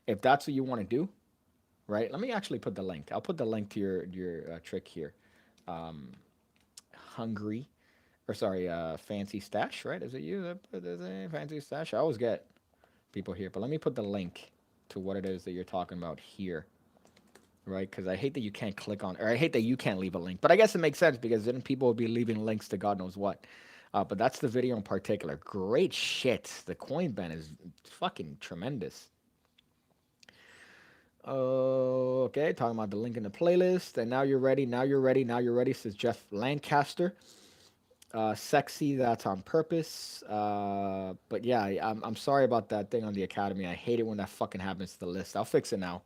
if that's what you want to do, right? Let me actually put the link. I'll put the link to your trick here. Um, Hungry. or sorry, Fancy Stash, right? Is it you that put this in? Fancy Stash? I always get people here, but let me put the link to what it is that you're talking about here, right? Because I hate that you can't click on, or I hate that you can't leave a link. But I guess it makes sense because then people will be leaving links to God knows what. But that's the video in particular. Great shit. The coin ban is fucking tremendous. Okay, talking about the link in the playlist. And now you're ready. Now you're ready. Now you're ready, says Jeff Lancaster. Sexy, that's on purpose. But yeah, I'm sorry about that thing on the Academy. I hate it when that fucking happens to the list. I'll fix it now.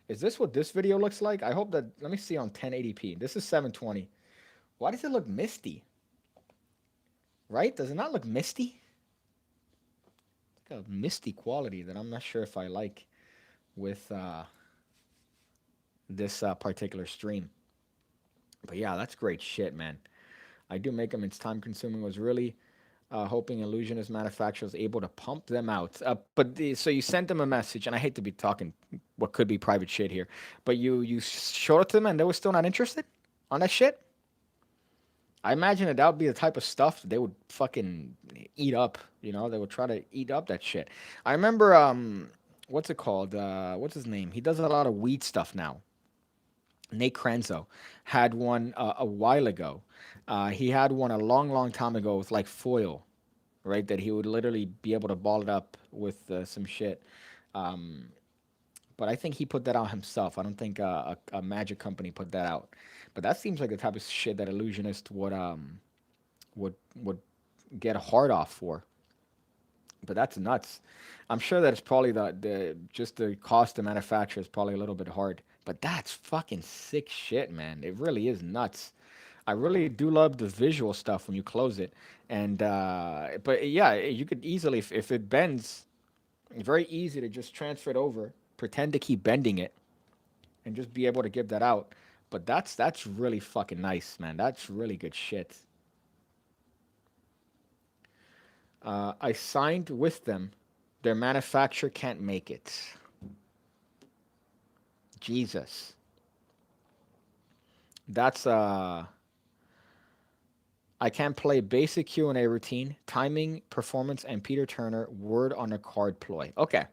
Is this what this video looks like? I hope that. Let me see on 1080p. This is 720. Why does it look misty? Right? Does it not look misty? It's like a misty quality that I'm not sure if I like with this particular stream. But yeah, that's great shit, man. I do make them. It's time consuming. Was really hoping Illusionist manufacturer is able to pump them out. So you sent them a message, and I hate to be talking what could be private shit here, but you showed it to them, and they were still not interested on that shit. I imagine that would be the type of stuff they would fucking eat up. You know, they would try to eat up that shit. I remember what's it called? What's his name? He does a lot of weed stuff now. Nate Krenzo had one a while ago. He had one a long, long time ago with like foil, right? That he would literally be able to ball it up with some shit. Um, but I think he put that out himself. I don't think a magic company put that out. But that seems like the type of shit that illusionist would get a hard off for. But that's nuts. I'm sure that it's probably the just the cost to manufacture is probably a little bit hard. But that's fucking sick shit, man. It really is nuts. I really do love the visual stuff when you close it. And but yeah, you could easily if it bends, very easy to just transfer it over, pretend to keep bending it, and just be able to give that out. But that's really fucking nice, man. That's really good shit. I signed with them. Their manufacturer can't make it. Jesus. That's I can play basic Q&A routine, timing, performance, and Peter Turner word on a card ploy. Okay.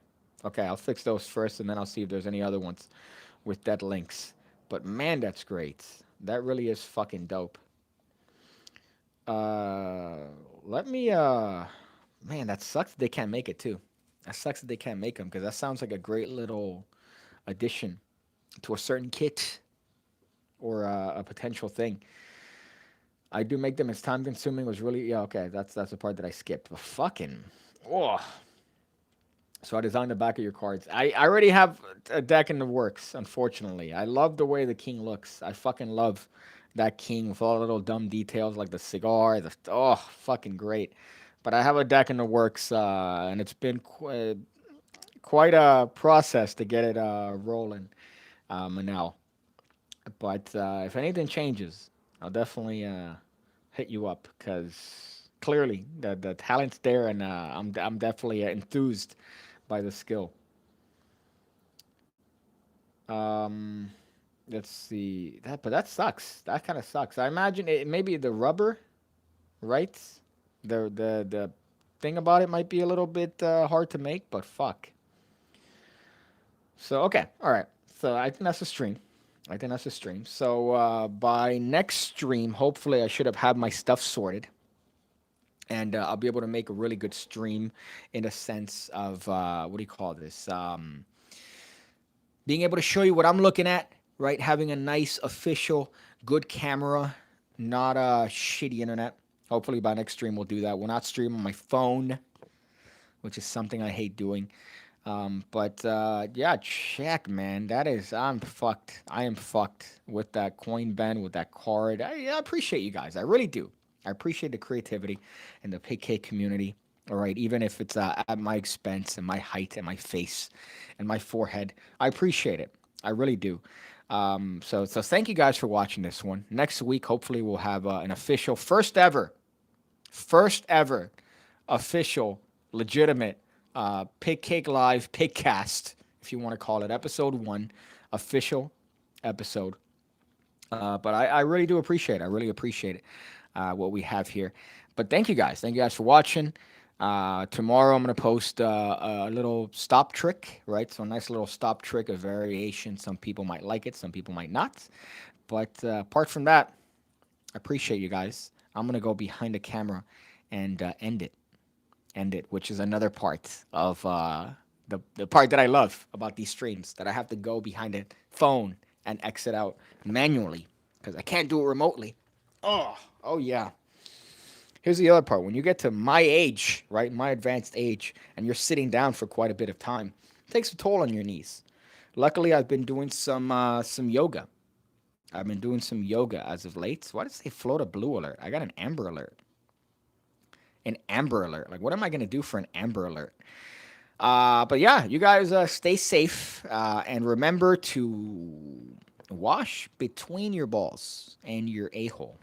Okay, I'll fix those first, and then I'll see if there's any other ones with dead links. But man, that's great. That really is fucking dope. Uh, let me, man, that sucks that they can't make it too. That sucks that they can't make them because that sounds like a great little addition to a certain kit or a potential thing. I do make them. It's time consuming. Was really yeah okay. That's the part that I skipped. But fucking oh. So I designed the back of your cards. I already have a deck in the works. Unfortunately, I love the way the king looks. I fucking love that king with all the little dumb details like the cigar. The fucking great. But I have a deck in the works, and it's been quite a process to get it rolling now. But if anything changes, I'll definitely hit you up because clearly the talent's there, and I'm definitely enthused by the skill. Um, let's see but that sucks. That kind of sucks. I imagine it maybe the rubber, right? The thing about it might be a little bit hard to make, but fuck. So okay, all right. So I think that's a stream. I think that's a stream. So by next stream, hopefully I should have had my stuff sorted, and I'll be able to make a really good stream in a sense of what do you call this? Being able to show you what I'm looking at, right? Having a nice official, good camera, not a shitty internet. Hopefully by next stream we'll do that. We'll not stream on my phone, which is something I hate doing. But yeah, check, man. That is, I'm fucked. I am fucked with that coin ban, with that card. I appreciate you guys. I really do. I appreciate the creativity and the PigCake community. All right, even if it's at my expense and my height and my face and my forehead, I appreciate it. I really do. So thank you guys for watching this one. Next week, hopefully, we'll have an official first ever official, legitimate PigCake Live Pigcast, if you want to call it, episode 1, official episode. But I really do appreciate it. I really appreciate it. what we have here. But thank you guys. Thank you guys for watching. Tomorrow I'm gonna post a little stop trick, right? So a nice little stop trick, a variation. Some people might like it, some people might not. But apart from that, I appreciate you guys. I'm gonna go behind the camera and end it, which is another part of the part that I love about these streams, that I have to go behind the phone and exit out manually because I can't do it remotely. Oh yeah. Here's the other part. When you get to my age, right, my advanced age, and you're sitting down for quite a bit of time, it takes a toll on your knees. Luckily, I've been doing some yoga. I've been doing some yoga as of late. Why does it float a blue alert? I got an amber alert. An amber alert. Like, what am I gonna do for an amber alert? But yeah, you guys stay safe and remember to wash between your balls and your a hole.